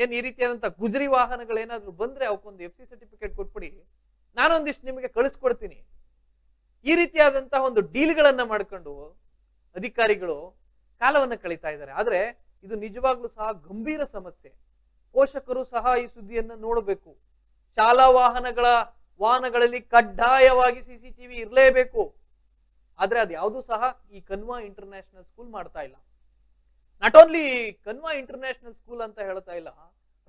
ಏನ್ ಈ ರೀತಿಯಾದಂತಹ ಗುಜರಿ ವಾಹನಗಳೇನಾದ್ರೂ ಬಂದ್ರೆ ಅವಕ್ಕೊಂದು FC ಸರ್ಟಿಫಿಕೇಟ್ ಕೊಟ್ಬಿಡಿ, ನಾನೊಂದಿಷ್ಟು ನಿಮಗೆ ಕಳಿಸ್ಕೊಡ್ತೀನಿ. ಈ ರೀತಿಯಾದಂತಹ ಒಂದು ಡೀಲ್ಗಳನ್ನ ಮಾಡ್ಕೊಂಡು ಅಧಿಕಾರಿಗಳು ಕಾಲವನ್ನ ಕಳೀತಾ ಇದ್ದಾರೆ. ಆದ್ರೆ ಇದು ನಿಜವಾಗ್ಲೂ ಸಹ ಗಂಭೀರ ಸಮಸ್ಯೆ. ಪೋಷಕರು ಸಹ ಈ ಸುದ್ದಿಯನ್ನ ನೋಡಬೇಕು. ಶಾಲಾ ವಾಹನಗಳಲ್ಲಿ ಕಡ್ಡಾಯವಾಗಿ CCTV ಇರಲೇಬೇಕು. ಆದ್ರೆ ಅದು ಯಾವುದು ಸಹ ಈ ಕನ್ವಾ ಇಂಟರ್ನ್ಯಾಷನಲ್ ಸ್ಕೂಲ್ ಮಾಡ್ತಾ ಇಲ್ಲ. ನಾಟ್ ಓನ್ಲಿ ಕನ್ವಾ ಇಂಟರ್ನ್ಯಾಷನಲ್ ಸ್ಕೂಲ್ ಅಂತ ಹೇಳ್ತಾ ಇಲ್ಲ,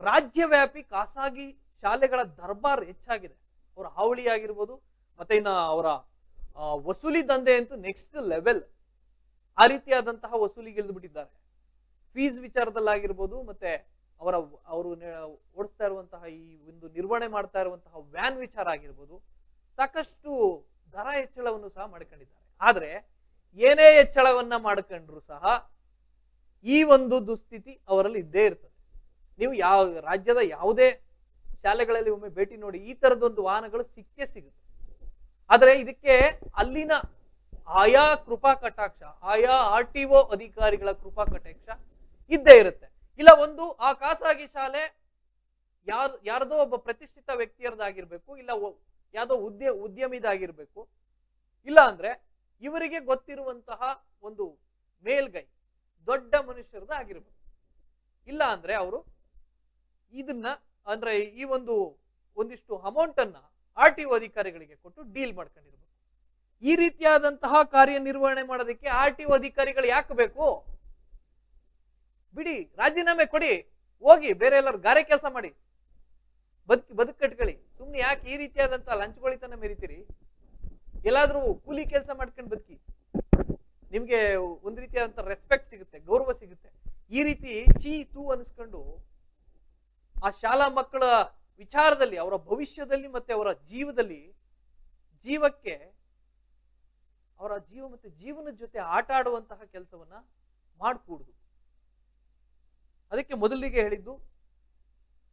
ರಾಜ್ಯವ್ಯಾಪಿ ಖಾಸಗಿ ಶಾಲೆಗಳ ದರ್ಬಾರ್ ಹೆಚ್ಚಾಗಿದೆ. ಅವರ ಹಾವಳಿ ಆಗಿರ್ಬೋದು, ಮತ್ತೆ ಇನ್ನ ಅವರ ವಸೂಲಿ ದಂಧೆ ಅಂತೂ ನೆಕ್ಸ್ಟ್ ಲೆವೆಲ್. ಆ ರೀತಿಯಾದಂತಹ ವಸೂಲಿಗೆ ಇಳಿದು ಬಿಟ್ಟಿದ್ದಾರೆ. ಫೀಸ್ ವಿಚಾರದಲ್ಲಾಗಿರ್ಬೋದು, ಮತ್ತೆ ಅವರು ಓಡಿಸ್ತಾ ಇರುವಂತಹ ಈ ಒಂದು ನಿರ್ವಹಣೆ ಮಾಡ್ತಾ ಇರುವಂತಹ ವ್ಯಾನ್ ವಿಚಾರ ಆಗಿರ್ಬೋದು, ಸಾಕಷ್ಟು ದರ ಹೆಚ್ಚಳವನ್ನು ಸಹ ಮಾಡ್ಕೊಂಡಿದ್ದಾರೆ. ಆದ್ರೆ ಏನೇ ಹೆಚ್ಚಳವನ್ನ ಮಾಡ್ಕೊಂಡ್ರು ಸಹ ಈ ಒಂದು ದುಸ್ಥಿತಿ ಅವರಲ್ಲಿ ಇದ್ದೇ ಇರ್ತದೆ. ನೀವು ರಾಜ್ಯದ ಯಾವುದೇ ಶಾಲೆಗಳಲ್ಲಿ ಒಮ್ಮೆ ಭೇಟಿ ನೋಡಿ, ಈ ತರದೊಂದು ವಾಹನಗಳು ಸಿಕ್ಕೇ ಸಿಗುತ್ತೆ. ಆದ್ರೆ ಇದಕ್ಕೆ ಅಲ್ಲಿನ ಆಯಾ ಕೃಪಾ ಕಟಾಕ್ಷ, ಆಯಾ RTO ಅಧಿಕಾರಿಗಳ ಕೃಪಾ ಕಟಾಕ್ಷ ಇದ್ದೇ ಇರುತ್ತೆ. ಇಲ್ಲ ಒಂದು ಆ ಖಾಸಗಿ ಶಾಲೆ ಯಾರ್ದೋ ಒಬ್ಬ ಪ್ರತಿಷ್ಠಿತ ವ್ಯಕ್ತಿಯರ್ದಾಗಿರ್ಬೇಕು, ಇಲ್ಲ ಯಾವ್ದೋ ಉದ್ಯಮಿದಾಗಿರ್ಬೇಕು, ಇಲ್ಲ ಅಂದ್ರೆ ಇವರಿಗೆ ಗೊತ್ತಿರುವಂತಹ ಒಂದು ಮೇಲ್ಗೈ ದೊಡ್ಡ ಮನುಷ್ಯರದ ಆಗಿರ್ಬೇಕು. ಇಲ್ಲ ಅಂದ್ರೆ ಅವರು ಇದನ್ನ ಅಂದ್ರೆ ಈ ಒಂದಿಷ್ಟು ಅಮೌಂಟ್ ಅನ್ನ RTO ಅಧಿಕಾರಿಗಳಿಗೆ ಕೊಟ್ಟು ಡೀಲ್ ಮಾಡ್ಕೊಂಡಿರ್ಬೇಕು. ಈ ರೀತಿಯಾದಂತಹ ಕಾರ್ಯನಿರ್ವಹಣೆ ಮಾಡೋದಕ್ಕೆ RTO ಅಧಿಕಾರಿಗಳು ಯಾಕೆ ಬೇಕು? ಬಿಡಿ, ರಾಜೀನಾಮೆ ಕೊಡಿ, ಹೋಗಿ ಬೇರೆ ಎಲ್ಲರೂ ಗಾರೆ ಕೆಲಸ ಮಾಡಿ, ಬದುಕು ಕಟ್ಕೊಳ್ಳಿ. ಸುಮ್ನೆ ಯಾಕೆ ಈ ರೀತಿಯಾದಂತಹ ಲಂಚಗೊಳಿತನ ಮೆರಿತೀರಿ? ಎಲ್ಲಾದ್ರೂ ಕೂಲಿ ಕೆಲಸ ಮಾಡ್ಕೊಂಡು ಬದುಕಿ, ನಿಮ್ಗೆ ಒಂದ್ ರೀತಿಯಾದಂತ ರೆಸ್ಪೆಕ್ಟ್ ಸಿಗುತ್ತೆ, ಗೌರವ ಸಿಗುತ್ತೆ. ಈ ರೀತಿ ಚೀ ತೂ ಅನಿಸ್ಕೊಂಡು ಆ ಶಾಲಾ ಮಕ್ಕಳ ವಿಚಾರದಲ್ಲಿ, ಅವರ ಭವಿಷ್ಯದಲ್ಲಿ ಮತ್ತೆ ಅವರ ಜೀವಕ್ಕೆ ಅವರ ಜೀವ ಮತ್ತೆ ಜೀವನದ ಜೊತೆ ಆಟ ಆಡುವಂತಹ ಕೆಲಸವನ್ನ ಮಾಡ್ಕೂಡುದು. ಅದಕ್ಕೆ ಮೊದಲಿಗೆ ಹೇಳಿದ್ದು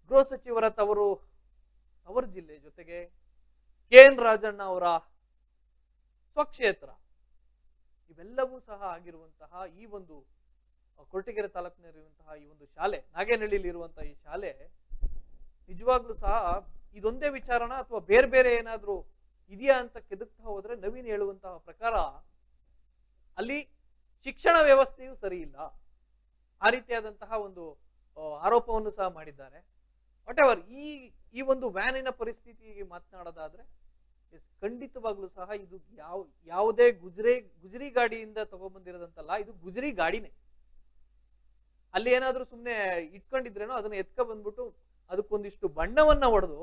ಗೃಹ ಸಚಿವರ ತವರು ಜಿಲ್ಲೆ ಜೊತೆಗೆ KN ರಾಜಣ್ಣ ಅವರ ಸ್ವಕ್ಷೇತ್ರ ಇವೆಲ್ಲವೂ ಸಹ ಆಗಿರುವಂತಹ ಈ ಒಂದು ಕೊರಟಗೆರೆ ತಾಲೂಕಿನಲ್ಲಿರುವಂತಹ ಈ ಒಂದು ಶಾಲೆ, ನಾಗೇನಹಳ್ಳಿಯಲ್ಲಿ ಇರುವಂತಹ ಈ ಶಾಲೆ ನಿಜವಾಗ್ಲೂ ಸಹ ಇದೊಂದೇ ವಿಚಾರಣ ಅಥವಾ ಬೇರೆ ಬೇರೆ ಏನಾದ್ರೂ ಇದೆಯಾ ಅಂತ ಕೆದಕ್ತಾ ಹೋದ್ರೆ ನವೀನ್ ಹೇಳುವಂತಹ ಪ್ರಕಾರ ಅಲ್ಲಿ ಶಿಕ್ಷಣ ವ್ಯವಸ್ಥೆಯೂ ಸರಿ ಇಲ್ಲ, ಆ ರೀತಿಯಾದಂತಹ ಒಂದು ಆರೋಪವನ್ನು ಸಹ ಮಾಡಿದ್ದಾರೆ. ವಾಟ್ ಎವರ್, ಈ ಒಂದು ವ್ಯಾನಿನ ಪರಿಸ್ಥಿತಿಗೆ ಮಾತನಾಡೋದಾದ್ರೆ ಖಂಡಿತವಾಗ್ಲೂ ಸಹ ಇದು ಯಾವುದೇ ಗುಜರಿ ಗಾಡಿಯಿಂದ ತಗೊಂಡ್ಬಂದಿರೋದಂತಲ್ಲ, ಇದು ಗುಜರಿ ಗಾಡಿನೇ. ಅಲ್ಲಿ ಏನಾದ್ರೂ ಸುಮ್ನೆ ಇಟ್ಕೊಂಡಿದ್ರೇನೋ ಅದನ್ನ ಎತ್ಕ ಬಂದ್ಬಿಟ್ಟು ಅದಕ್ಕೊಂದಿಷ್ಟು ಬಣ್ಣವನ್ನ ಹೊಡೆದು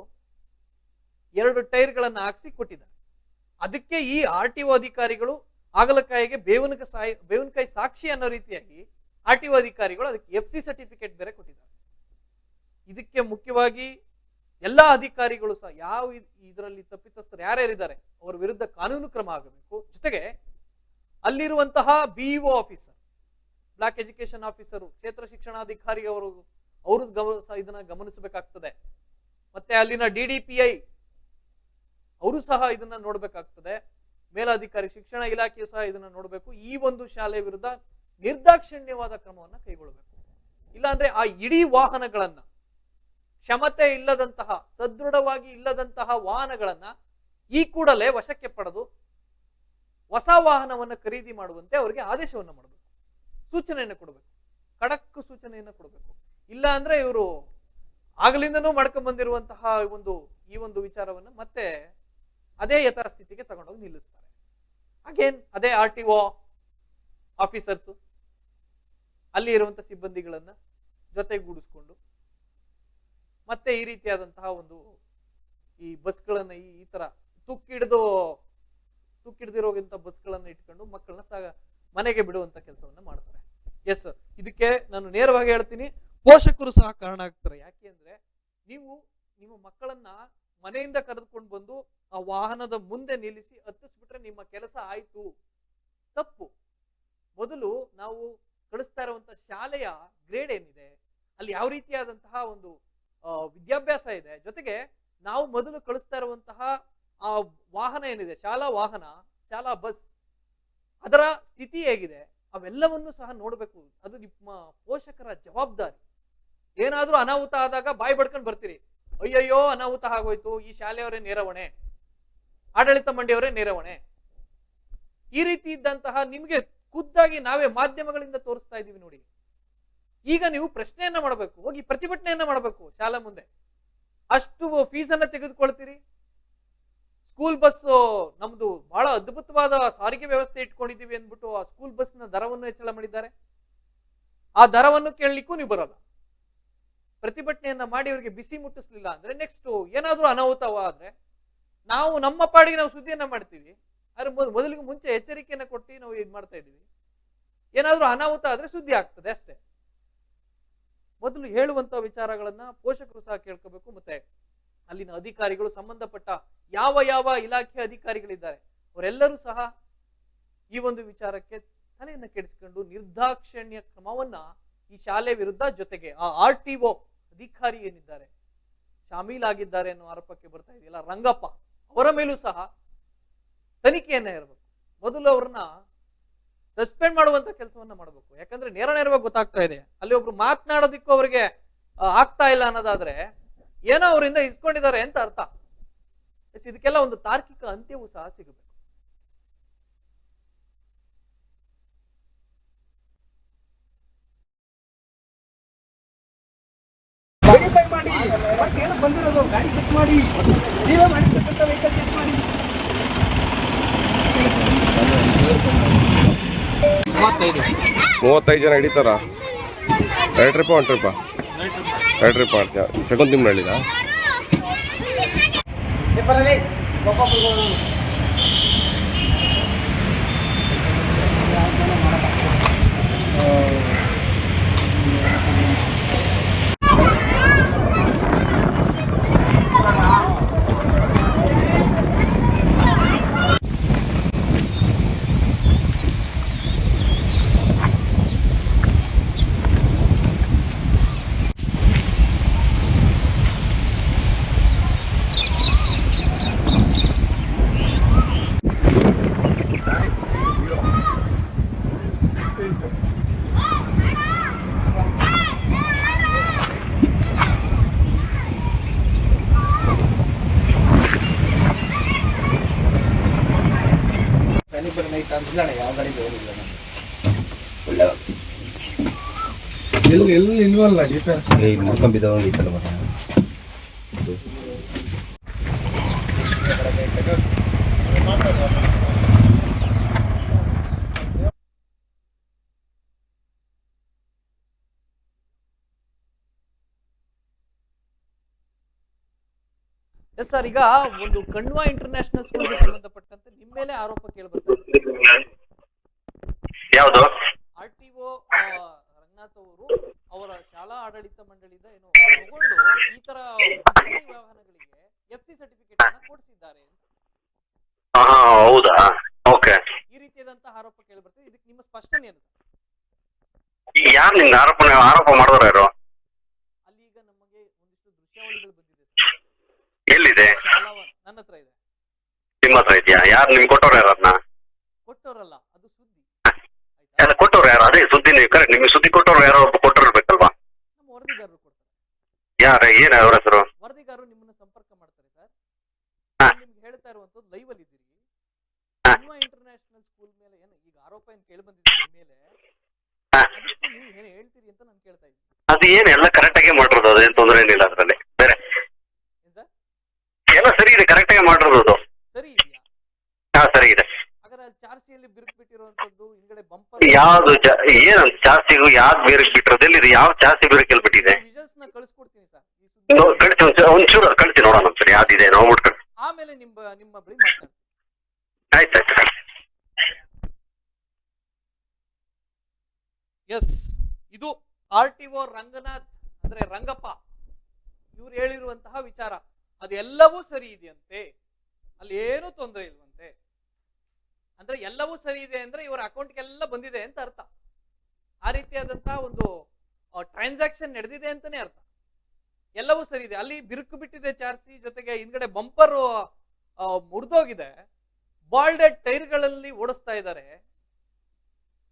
2 ಟೈರ್ಗಳನ್ನ ಹಾಕ್ಸಿ ಕೊಟ್ಟಿದ್ದಾರೆ. ಅದಕ್ಕೆ ಈ RTO ಅಧಿಕಾರಿಗಳು ಆಗಲಕಾಯಿಗೆ ಬೇವಿನಕಾಯಿ ಸಾಕ್ಷಿ ಅನ್ನೋ ರೀತಿಯಾಗಿ RTO ಅಧಿಕಾರಿಗಳು ಅದಕ್ಕೆ FC ಸರ್ಟಿಫಿಕೇಟ್ ಬೇರೆ ಕೊಟ್ಟಿದ್ದಾರೆ. ಇದಕ್ಕೆ ಮುಖ್ಯವಾಗಿ ಎಲ್ಲಾ ಅಧಿಕಾರಿಗಳು ಸಹ ಯಾವ ಇದರಲ್ಲಿ ತಪ್ಪಿತಸ್ಥರು ಯಾರ್ಯಾರಿದ್ದಾರೆ ಅವರ ವಿರುದ್ಧ ಕಾನೂನು ಕ್ರಮ ಆಗಬೇಕು. ಜೊತೆಗೆ ಅಲ್ಲಿರುವಂತಹ BEO officer, block education officer, ಕ್ಷೇತ್ರ ಶಿಕ್ಷಣಾಧಿಕಾರಿ ಅವರು ಇದನ್ನ ಗಮನಿಸಬೇಕಾಗ್ತದೆ. ಮತ್ತೆ ಅಲ್ಲಿನ DDPI ಅವರು ಸಹ ಇದನ್ನ ನೋಡ್ಬೇಕಾಗ್ತದೆ. ಮೇಲಾಧಿಕಾರಿ ಶಿಕ್ಷಣ ಇಲಾಖೆಯು ಸಹ ಇದನ್ನ ನೋಡ್ಬೇಕು. ಈ ಒಂದು ಶಾಲೆ ವಿರುದ್ಧ ನಿರ್ದಾಕ್ಷಿಣ್ಯವಾದ ಕ್ರಮವನ್ನ ಕೈಗೊಳ್ಳಬೇಕು. ಇಲ್ಲಾಂದ್ರೆ ಆ ಇಡೀ ವಾಹನಗಳನ್ನ, ಕ್ಷಮತೆ ಇಲ್ಲದಂತಹ, ಸದೃಢವಾಗಿ ಇಲ್ಲದಂತಹ ವಾಹನಗಳನ್ನ ಈ ಕೂಡಲೇ ವಶಕ್ಕೆ ಪಡೆದು ಹೊಸ ವಾಹನವನ್ನು ಖರೀದಿ ಮಾಡುವಂತೆ ಅವರಿಗೆ ಆದೇಶವನ್ನ ಮಾಡಬೇಕು, ಸೂಚನೆಯನ್ನು ಕೊಡಬೇಕು, ಖಡಕ್ ಸೂಚನೆಯನ್ನು ಕೊಡಬೇಕು. ಇಲ್ಲ ಅಂದ್ರೆ ಇವರು ಆಗಲಿಂದನೂ ಮಾಡ್ಕೊಂಡ್ ಬಂದಿರುವಂತಹ ಈ ಒಂದು ವಿಚಾರವನ್ನ ಮತ್ತೆ ಅದೇ ಯಥಾಸ್ಥಿತಿಗೆ ತಗೊಂಡೋಗಿ ನಿಲ್ಲಿಸ್ತಾರೆ. ಅಗೇನ್ ಅದೇ RTO ಆಫೀಸರ್ಸ್ ಅಲ್ಲಿ ಇರುವಂತಹ ಸಿಬ್ಬಂದಿಗಳನ್ನ ಜೊತೆಗೂಡಿಸ್ಕೊಂಡು ಮತ್ತೆ ಈ ರೀತಿಯಾದಂತಹ ಈ ಬಸ್ಗಳನ್ನ ಈ ತರ ತುಕ್ಕಿಡ್ದಿರೋಂಥ ಬಸ್ಗಳನ್ನ ಇಟ್ಕೊಂಡು ಮಕ್ಕಳನ್ನ ಮನೆಗೆ ಬಿಡುವಂತ ಕೆಲಸವನ್ನ ಮಾಡ್ತಾರೆ. ಎಸ್, ಇದಕ್ಕೆ ನಾನು ನೇರವಾಗಿ ಹೇಳ್ತೀನಿ, ಪೋಷಕರು ಸಹ ಕಾರಣ ಆಗ್ತಾರೆ. ಯಾಕೆ ಅಂದ್ರೆ ನೀವು ನಿಮ್ಮ ಮಕ್ಕಳನ್ನ ಮನೆಯಿಂದ ಕರೆದುಕೊಂಡು ಬಂದು ಆ ವಾಹನದ ಮುಂದೆ ನಿಲ್ಲಿಸಿ ಹತ್ತಿಸ್ಬಿಟ್ರೆ ನಿಮ್ಮ ಕೆಲಸ ಆಯ್ತು. ತಪ್ಪು. ಮೊದಲು ನಾವು ಕಳಿಸ್ತಾ ಇರುವಂತ ಶಾಲೆಯ ಗ್ರೇಡ್ ಏನಿದೆ, ಅಲ್ಲಿ ಯಾವ ರೀತಿಯಾದಂತಹ ವಿದ್ಯಾಭ್ಯಾಸ ಇದೆ, ಜೊತೆಗೆ ನಾವು ಮೊದಲು ಕಳಿಸ್ತಾ ಇರುವಂತಹ ಆ ವಾಹನ ಏನಿದೆ, ಶಾಲಾ ವಾಹನ, ಶಾಲಾ ಬಸ್, ಅದರ ಸ್ಥಿತಿ ಹೇಗಿದೆ, ಅವೆಲ್ಲವನ್ನು ಸಹ ನೋಡ್ಬೇಕು. ಅದು ನಿಮ್ಮ ಪೋಷಕರ ಜವಾಬ್ದಾರಿ. ಏನಾದ್ರೂ ಅನಾಹುತ ಆದಾಗ ಬಾಯಿ ಬಡ್ಕೊಂಡು ಬರ್ತೀರಿ, ಅಯ್ಯಯ್ಯೋ ಅನಾಹುತ ಆಗೋಯ್ತು, ಈ ಶಾಲೆಯವರೇ ನೇರವಣೆ, ಆಡಳಿತ ಮಂಡಿಯವರೇ ನೇರವಣೆ. ಈ ರೀತಿ ಇದ್ದಂತಹ ನಿಮ್ಗೆ ಖುದ್ದಾಗಿ ನಾವೇ ಮಾಧ್ಯಮಗಳಿಂದ ತೋರಿಸ್ತಾ ಇದೀವಿ ನೋಡಿ. ಈಗ ನೀವು ಪ್ರಶ್ನೆಯನ್ನ ಮಾಡಬೇಕು, ಹೋಗಿ ಪ್ರತಿಭಟನೆಯನ್ನ ಮಾಡಬೇಕು ಶಾಲಾ ಮುಂದೆ. ಅಷ್ಟು ಫೀಸನ್ನ ತೆಗೆದುಕೊಳ್ತೀರಿ. ಸ್ಕೂಲ್ ಬಸ್ ನಮ್ದು ಬಹಳ ಅದ್ಭುತವಾದ ಸಾರಿಗೆ ವ್ಯವಸ್ಥೆ ಇಟ್ಕೊಂಡಿದೀವಿ ಅಂದ್ಬಿಟ್ಟು ಆ ಸ್ಕೂಲ್ ಬಸ್ನ ದರವನ್ನು ಹೆಚ್ಚಳ ಮಾಡಿದ್ದಾರೆ. ಆ ದರವನ್ನು ಕೇಳಲಿಕ್ಕೂ ನೀವು ಬರಲ್ಲ. ಪ್ರತಿಭಟನೆಯನ್ನ ಮಾಡಿ ಅವರಿಗೆ ಬಿಸಿ ಮುಟ್ಟಿಸ್ಲಿಲ್ಲ ಅಂದ್ರೆ ನೆಕ್ಸ್ಟ್ ಏನಾದ್ರೂ ಅನಾಹುತವಾದ್ರೆ ನಾವು ನಮ್ಮ ಪಾಡಿಗೆ ನಾವು ಸುದ್ದಿಯನ್ನ ಮಾಡ್ತೀವಿ. ಆದ್ರೆ ಮೊದಲಿಗೆ ಮುಂಚೆ ಎಚ್ಚರಿಕೆಯನ್ನ ಕೊಟ್ಟು ನಾವು ಇದು ಮಾಡ್ತಾ ಇದೀವಿ. ಏನಾದ್ರೂ ಅನಾಹುತ ಆದ್ರೆ ಸುದ್ದಿ ಆಗ್ತದೆ ಅಷ್ಟೇ. ಮೊದಲು ಹೇಳುವಂತ ವಿಚಾರಗಳನ್ನ ಪೋಷಕರು ಸಹ ಕೇಳ್ಕೋಬೇಕು. ಮತ್ತೆ ಅಲ್ಲಿನ ಅಧಿಕಾರಿಗಳು, ಸಂಬಂಧಪಟ್ಟ ಯಾವ ಇಲಾಖೆ ಅಧಿಕಾರಿಗಳಿದ್ದಾರೆ ಅವರೆಲ್ಲರೂ ಸಹ ಈ ಒಂದು ವಿಚಾರಕ್ಕೆ ತಲೆಯನ್ನ ಕೆಡಿಸಿಕೊಂಡು ನಿರ್ದಾಕ್ಷಿಣ್ಯ ಕ್ರಮವನ್ನ ಈ ಶಾಲೆ ವಿರುದ್ಧ, ಜೊತೆಗೆ ಆ RTO ಅಧಿಕಾರಿ ಏನಿದ್ದಾರೆ ಶಾಮೀಲಾಗಿದ್ದಾರೆ ಅನ್ನೋ ಆರೋಪಕ್ಕೆ ಬರ್ತಾ ಇದೆಯಲ್ಲ ರಂಗಪ್ಪ, ಅವರ ಮೇಲೂ ಸಹ ತನಿಖೆಯನ್ನ ಇರಬೇಕು. ಮೊದಲು ಅವ್ರನ್ನ ಸಸ್ಪೆಂಡ್ ಮಾಡುವಂತ ಕೆಲಸವನ್ನ ಮಾಡಬೇಕು. ಯಾಕಂದ್ರೆ ನೇರವಾಗಿ ಗೊತ್ತಾಗ್ತಾ ಇದೆ, ಅಲ್ಲಿ ಒಬ್ರು ಮಾತನಾಡೋದಿಕ್ಕೂ ಅವರಿಗೆ ಆಗ್ತಾ ಇಲ್ಲ ಅನ್ನೋದಾದ್ರೆ ಏನೋ ಅವರಿಂದ ಇಸ್ಕೊಂಡಿದ್ದಾರೆ ಅಂತ ಅರ್ಥ. ಇದಕ್ಕೆಲ್ಲ ಒಂದು ತಾರ್ಕಿಕ ಅಂತ್ಯವೂ ಸಹ ಸಿಗಬೇಕು. ವೆರಿಫೈ ಮಾಡಿ ಮತ್ತೇನು ಬಂದಿರೋದು ಗಾಡಿ ಚೆಕ್ ಮಾಡಿ, ನೀವೇ ಮಾಡಿ ವೆಹಿಕಲ್ ಚೆಕ್ ಮಾಡಿ. 35 ಜನ ಹಿಡಿತಾರ? 2 ಟ್ರಿಪ್ 1 ಟ್ರಿಪ್ 2 ಟ್ರಿಪ್ ಮಾಡ್ತೀಯ? ಶಕುಂತಿಮ್ಮನಹಳ್ಳಿದ ಎಲ್ಲಿ ಇಲ್ವಲ್ಲ ಡಿಫೆನ್ಸ್ ಮುರ್ಕೊಂಬಿದ್ದೈತಲ್ಲ ಮರ. ಎಸ್ ಸರ್, ಈಗ ಒಂದು ಕಣ್ವ ಇಂಟರ್ನ್ಯಾಷನಲ್ ಸ್ಕೂಲ್ಗೆ ಸಂಬಂಧಪಟ್ಟಂತೆ ನಿಮ್ಮ ಮೇಲೆ ಆರೋಪ ಕೇಳಿಬರ್ತಾರೆ. ಯಾವುದು? RTO ರಂಗನಾಥ್ ಅವರು ಅವರ ಶಾಲಾ ಆಡಳಿತ ಮಂಡಳಿಯಿಂದ ಏನು ತಗೊಂಡು ಈ ತರ ವಾಹನಗಳಿಗೆ FC ಸರ್ಟಿಫಿಕೇಟ್ ಅನ್ನ ಕೊಡಿಸಿದ್ದಾರೆ ಅಂತ ಹೌದಾ? ಓಕೆ. ಈ ರೀತಿಯಾದಂತಹ ಆರೋಪ ಕೇಳಿಬರ್ತದೆ. ಇದಕ್ಕೆ ನಿಮ್ಮ ಸ್ಪಷ್ಟನೆ ಏನು? ಯಾರು ನಿಮ್ಗೆ ಆರೋಪ ಮಾಡಿದ್ರು ಯಾರು? ಅಲ್ಲಿ ಈಗ ನಮಗೆ ಒಂದಿಷ್ಟು ದೃಶ್ಯಾವಳಿಗಳು ಬಂದಿದೆ. ಎಲ್ಲಿದೆ? ನನ್ನ ಹತ್ರ ಇದೆ. ನಿಮ್ಮ ಹತ್ರ ಇದೆಯಾ? ಯಾರು ನಿಮ್ಗೆ ಕೊಟ್ಟವ್ರು ಯಾರು? ಅದನ್ನ ಕೊಟ್ಟವರಲ್ಲ, ಅದು ಸುದ್ದಿ. ಎಲ್ಲ ಕೊಟ್ಟವ್ರು ಯಾರು? ಅದೇ ಸುದ್ದಿ. ನೀವು ಕರೆಕ್ಟ್, ನಿಮ್ಗೆ ಸುದ್ದಿ ಕೊಟ್ಟವ್ರು ಯಾರೋ ಕೊಟ್ಟಿರ್ಬೇಕಲ್ವಾ? ನಮ್ಮ ವರದಿಗಾರರು ಕೊಡ್ತಾರೆ. ಯಾರ? ಏನ ಅವ್ರ ಹೆಸರು? ವರದಿಗಾರರು ನಿಮ್ಮನ್ನ ಸಂಪರ್ಕ ಮಾಡ್ತಾರೆ ಸರ್. ನಿಮ್ಗೆ ಹೇಳ್ತಾ ಇರುವಂತದ್ದು ಲೈವ್ ಅಲ್ಲಿ ಇದ್ದೀರಿ. ಇಂಟರ್ನ್ಯಾಷನಲ್ ಸ್ಕೂಲ್ ಮೇಲೆ ಏನು ಈಗ ಆರೋಪ ಏನು ಕೇಳಿ ಬಂದಿದ್ದೀರಿ ಮೇಲೆ, ಅದಕ್ಕೆ ನೀವು ಏನು ಹೇಳ್ತೀರಿ ಅಂತ ನಾನು ಕೇಳ್ತಾ ಇದ್ದೀನಿ. ಅದು ಏನು ಎಲ್ಲ ಕರೆಕ್ಟ್ ಆಗಿ ಮಾಡಿರೋದು, ಅದೇನು ತೊಂದರೆ ಏನಿಲ್ಲ ಅದರಲ್ಲಿ. ಬೇರೆ ಎಲ್ಲ ಸರಿ ಇದೆ, ಕರೆಕ್ಟ್ ಆಗಿ ಮಾಡಿರೋದು ಅದು. ಸರಿ ಇದೆಯಾ? ಹಾ, ಸರಿ ಇದೆ. ಹಾಗಾದ್ರೆ ಚಾರ್ಸಿಯಲ್ಲಿ ಬಿರುಕು ಬಿಟ್ಟಿರುವಂತದ್ದು ಹಿಂಗಡೆ ಬಂಪರ್ ಯಾವ್ದು ಏನಂತ ಚಾರ್ಸಿಗೂ ಯಾವ್ದು ಬೇರೆ ಬಿಟ್ಟಿರೋದು? ಎಲ್ಲಿದೆ? ಯಾವ ಚಾರ್ಸಿ ಬೇರೆ ಬಿಟ್ಟಿದೆ? ವಿಜುವಲ್ಸ್ ನ ಕಳಿಸ್ಕೊಡ್ತೀನಿ ಸರ್. ಕಳಿಸಿ ಒಂಚೂರು ಕಳಿಸಿ ನೋಡೋಣ ಒಂದ್ಸರಿ ಯಾವ್ದಿದೆ ನೋಡ್ಬಿಟ್ಟು ಕಳಿಸಿ. ಆಮೇಲೆ ನಿಮ್ಮ ಬಳಿ ಮಾತಾಡ್ತೀನಿ. ಆಯ್ತಾಯ್ತು. ಎಸ್, ಇದು RTO ರಂಗನಾಥ್ ಅಂದ್ರೆ ರಂಗಪ್ಪ ಇವ್ರು ಹೇಳಿರುವಂತಹ ವಿಚಾರ. ಅದೆಲ್ಲವೂ ಸರಿ ಇದೆಯಂತೆ, ಅಲ್ಲಿ ಏನೂ ತೊಂದರೆ ಇಲ್ವಂತೆ. ಅಂದ್ರೆ ಎಲ್ಲವೂ ಸರಿ ಇದೆ ಅಂದ್ರೆ ಇವರ ಅಕೌಂಟ್ಗೆಲ್ಲ ಬಂದಿದೆ ಅಂತ ಅರ್ಥ. ಆ ರೀತಿಯಾದಂತಹ ಒಂದು ಟ್ರಾನ್ಸಾಕ್ಷನ್ ನಡೆದಿದೆ ಅಂತಾನೆ ಅರ್ಥ. ಎಲ್ಲವೂ ಸರಿ ಇದೆ. ಅಲ್ಲಿ ಬಿರುಕು ಬಿಟ್ಟಿದೆ ಚಾರ್ಸಿ, ಜೊತೆಗೆ ಹಿಂದ್ಗಡೆ ಬಂಪರ್ ಮುರಿದೋಗಿದೆ. ಬಾಲ್ಡೆಡ್ ಟೈರ್ಗಳಲ್ಲಿ ಓಡಿಸ್ತಾ ಇದ್ದಾರೆ.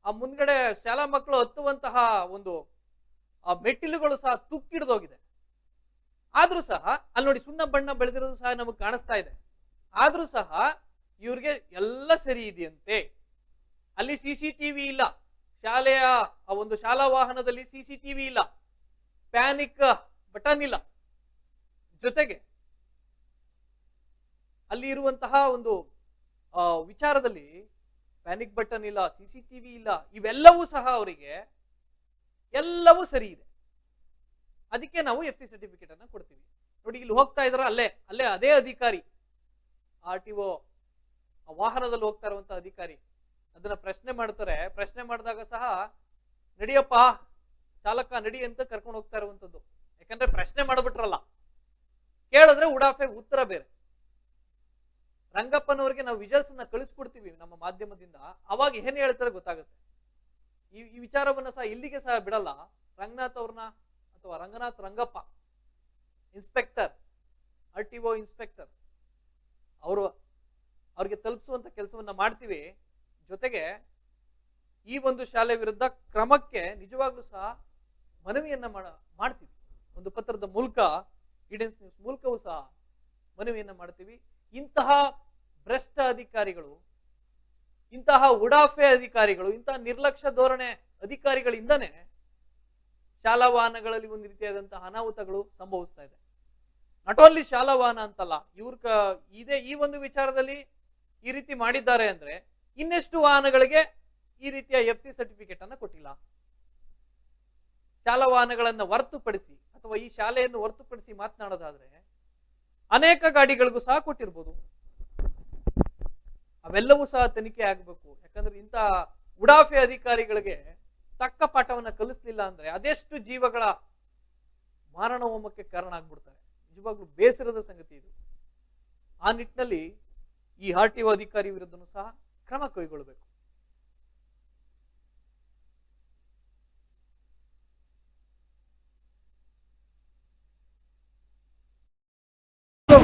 ಆ ಮುಂದ್ಗಡೆ ಶಾಲಾ ಮಕ್ಕಳು ಹತ್ತುವಂತಹ ಒಂದು ಮೆಟ್ಟಿಲುಗಳು ಸಹ ತುಕ್ಕಿಡ್ದೋಗಿದೆ. ಆದ್ರೂ ಸಹ ಅಲ್ಲಿ ನೋಡಿ ಸುಣ್ಣ ಬಣ್ಣ ಬೆಳೆದಿರೋದು ಸಹ ನಮಗೆ ಕಾಣಿಸ್ತಾ ಇದೆ. ಆದ್ರೂ ಸಹ ಇವ್ರಿಗೆ ಎಲ್ಲ ಸರಿ ಇದೆಯಂತೆ. ಅಲ್ಲಿ CCTV ಇಲ್ಲ, ಶಾಲೆಯ ಒಂದು ಶಾಲಾ ವಾಹನದಲ್ಲಿ CCTV ಇಲ್ಲ, ಪ್ಯಾನಿಕ್ ಬಟನ್ ಇಲ್ಲ, ಜೊತೆಗೆ ಅಲ್ಲಿ ಇರುವಂತಹ ಒಂದು ವಿಚಾರದಲ್ಲಿ ಪ್ಯಾನಿಕ್ ಬಟನ್ ಇಲ್ಲ, CCTV ಇಲ್ಲ, ಇವೆಲ್ಲವೂ ಸಹ ಅವರಿಗೆ ಎಲ್ಲವೂ ಸರಿ ಇದೆ. ಅದಕ್ಕೆ ನಾವು FC ಸರ್ಟಿಫಿಕೇಟ್ ಅನ್ನ ಕೊಡ್ತೀವಿ. ನೋಡಿ ಇಲ್ಲಿ ಹೋಗ್ತಾ ಇದ್ರ, ಅಲ್ಲೇ ಅದೇ ಅಧಿಕಾರಿ RTO ವಾಹನದಲ್ಲಿ ಹೋಗ್ತಾ ಇರುವಂತಹ ಅಧಿಕಾರಿ ಅದನ್ನ ಪ್ರಶ್ನೆ ಮಾಡ್ತಾರೆ. ಪ್ರಶ್ನೆ ಮಾಡಿದಾಗ ಸಹ ನಡಿಯಪ್ಪ ಚಾಲಕ ನಡಿ ಅಂತ ಕರ್ಕೊಂಡು ಹೋಗ್ತಾ ಇರುವಂತದ್ದು. ಯಾಕಂದ್ರೆ ಪ್ರಶ್ನೆ ಮಾಡ್ಬಿಟ್ರಲ್ಲ, ಕೇಳಿದ್ರೆ ಉಡಾಫೆ ಉತ್ತರ ಬೇರೆ. ರಂಗಪ್ಪನವರಿಗೆ ನಾವು ವಿಜುವಲ್ಸ್ ಅನ್ನ ಕಳಿಸ್ಕೊಡ್ತೀವಿ ನಮ್ಮ ಮಾಧ್ಯಮದಿಂದ, ಅವಾಗ ಏನ್ ಹೇಳ್ತಾರೆ ಗೊತ್ತಾಗುತ್ತೆ. ಈ ವಿಚಾರವನ್ನ ಸಹ ಇಲ್ಲಿಗೆ ಸಹ ಬಿಡಲ್ಲ. ರಂಗನಾಥ್ ಅವ್ರನ್ನ ಅಥವಾ ರಂಗಪ್ಪ ಇನ್ಸ್ಪೆಕ್ಟರ್, RTO ಇನ್ಸ್ಪೆಕ್ಟರ್, ಅವ್ರಿಗೆ ತಲುಪಿಸುವಂತ ಕೆಲಸವನ್ನ ಮಾಡ್ತೀವಿ. ಜೊತೆಗೆ ಈ ಒಂದು ಶಾಲೆ ವಿರುದ್ಧ ಕ್ರಮಕ್ಕೆ ನಿಜವಾಗ್ಲೂ ಸಹ ಮನವಿಯನ್ನ ಮಾಡ್ತೀವಿ. ಒಂದು ಪತ್ರದ ಮೂಲಕ, ಈಡೆನ್ಸ್ ನ್ಯೂಸ್ ಮೂಲಕವೂ ಸಹ ಮನವಿಯನ್ನ ಮಾಡ್ತೀವಿ. ಇಂತಹ ಭ್ರಷ್ಟ ಅಧಿಕಾರಿಗಳು, ಇಂತಹ ಉಡಾಫೆ ಅಧಿಕಾರಿಗಳು, ಇಂತಹ ನಿರ್ಲಕ್ಷ್ಯ ಧೋರಣೆ ಅಧಿಕಾರಿಗಳಿಂದನೇ ಶಾಲಾ ವಾಹನಗಳಲ್ಲಿ ಒಂದು ರೀತಿಯಾದಂತಹ ಅನಾಹುತಗಳು ಸಂಭವಿಸ್ತಾ ಇದೆ. ನಾಟ್ ಓನ್ಲಿ ಶಾಲಾ ವಾಹನ ಅಂತಲ್ಲ, ಈ ಒಂದು ವಿಚಾರದಲ್ಲಿ ಈ ರೀತಿ ಮಾಡಿದ್ದಾರೆ ಅಂದ್ರೆ ಇನ್ನೆಷ್ಟು ವಾಹನಗಳಿಗೆ ಈ ರೀತಿಯ FC ಸರ್ಟಿಫಿಕೇಟ್ ಅನ್ನ ಕೊಟ್ಟಿಲ್ಲ. ಶಾಲಾ ವಾಹನಗಳನ್ನ ಹೊರತುಪಡಿಸಿ ಅಥವಾ ಈ ಶಾಲೆಯನ್ನು ಹೊರತುಪಡಿಸಿ ಮಾತನಾಡೋದಾದ್ರೆ ಅನೇಕ ಗಾಡಿಗಳಿಗೂ ಸಹ ಕೊಟ್ಟಿರ್ಬೋದು. ಅವೆಲ್ಲವೂ ಸಹ ತನಿಖೆ ಆಗಬೇಕು. ಯಾಕಂದ್ರೆ ಇಂಥ ಉಡಾಫೆ ಅಧಿಕಾರಿಗಳಿಗೆ ತಕ್ಕ ಪಾಠವನ್ನ ಕಲಿಸ್ಲಿಲ್ಲ ಅಂದ್ರೆ ಅದೆಷ್ಟು ಜೀವಗಳ ಮಾರಣ ಹೋಮಕ್ಕೆ ಕಾರಣ ಆಗ್ಬಿಡ್ತಾರೆ. ನಿಜವಾಗ್ಲೂ ಬೇಸರದ ಸಂಗತಿ ಇದು. ಆ ನಿಟ್ಟಿನಲ್ಲಿ ಈ RTO ಅಧಿಕಾರಿ ವಿರುದ್ಧನೂ ಸಹ ಕ್ರಮ ಕೈಗೊಳ್ಳಬೇಕು.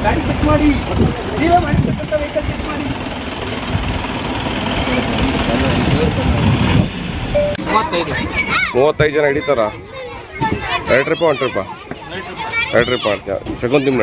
ಗಾಡಿ ಚೆಕ್ ಮಾಡಿ, ನೀವೇ ಮಾಡಿರ್ತಕ್ಕಂಥ ವೆಹಿಕಲ್ ಚೆಕ್ ಮಾಡಿ. 35 ಜನ ಹಿಡಿತಾರ? 2 ಟ್ರಿಪ್ 1 ಟ್ರಿಪ್ 2 ಟ್ರಿಪ್ ಮಾಡ್ತೀಯ. ಶಕುಂತಿಮ್ಮ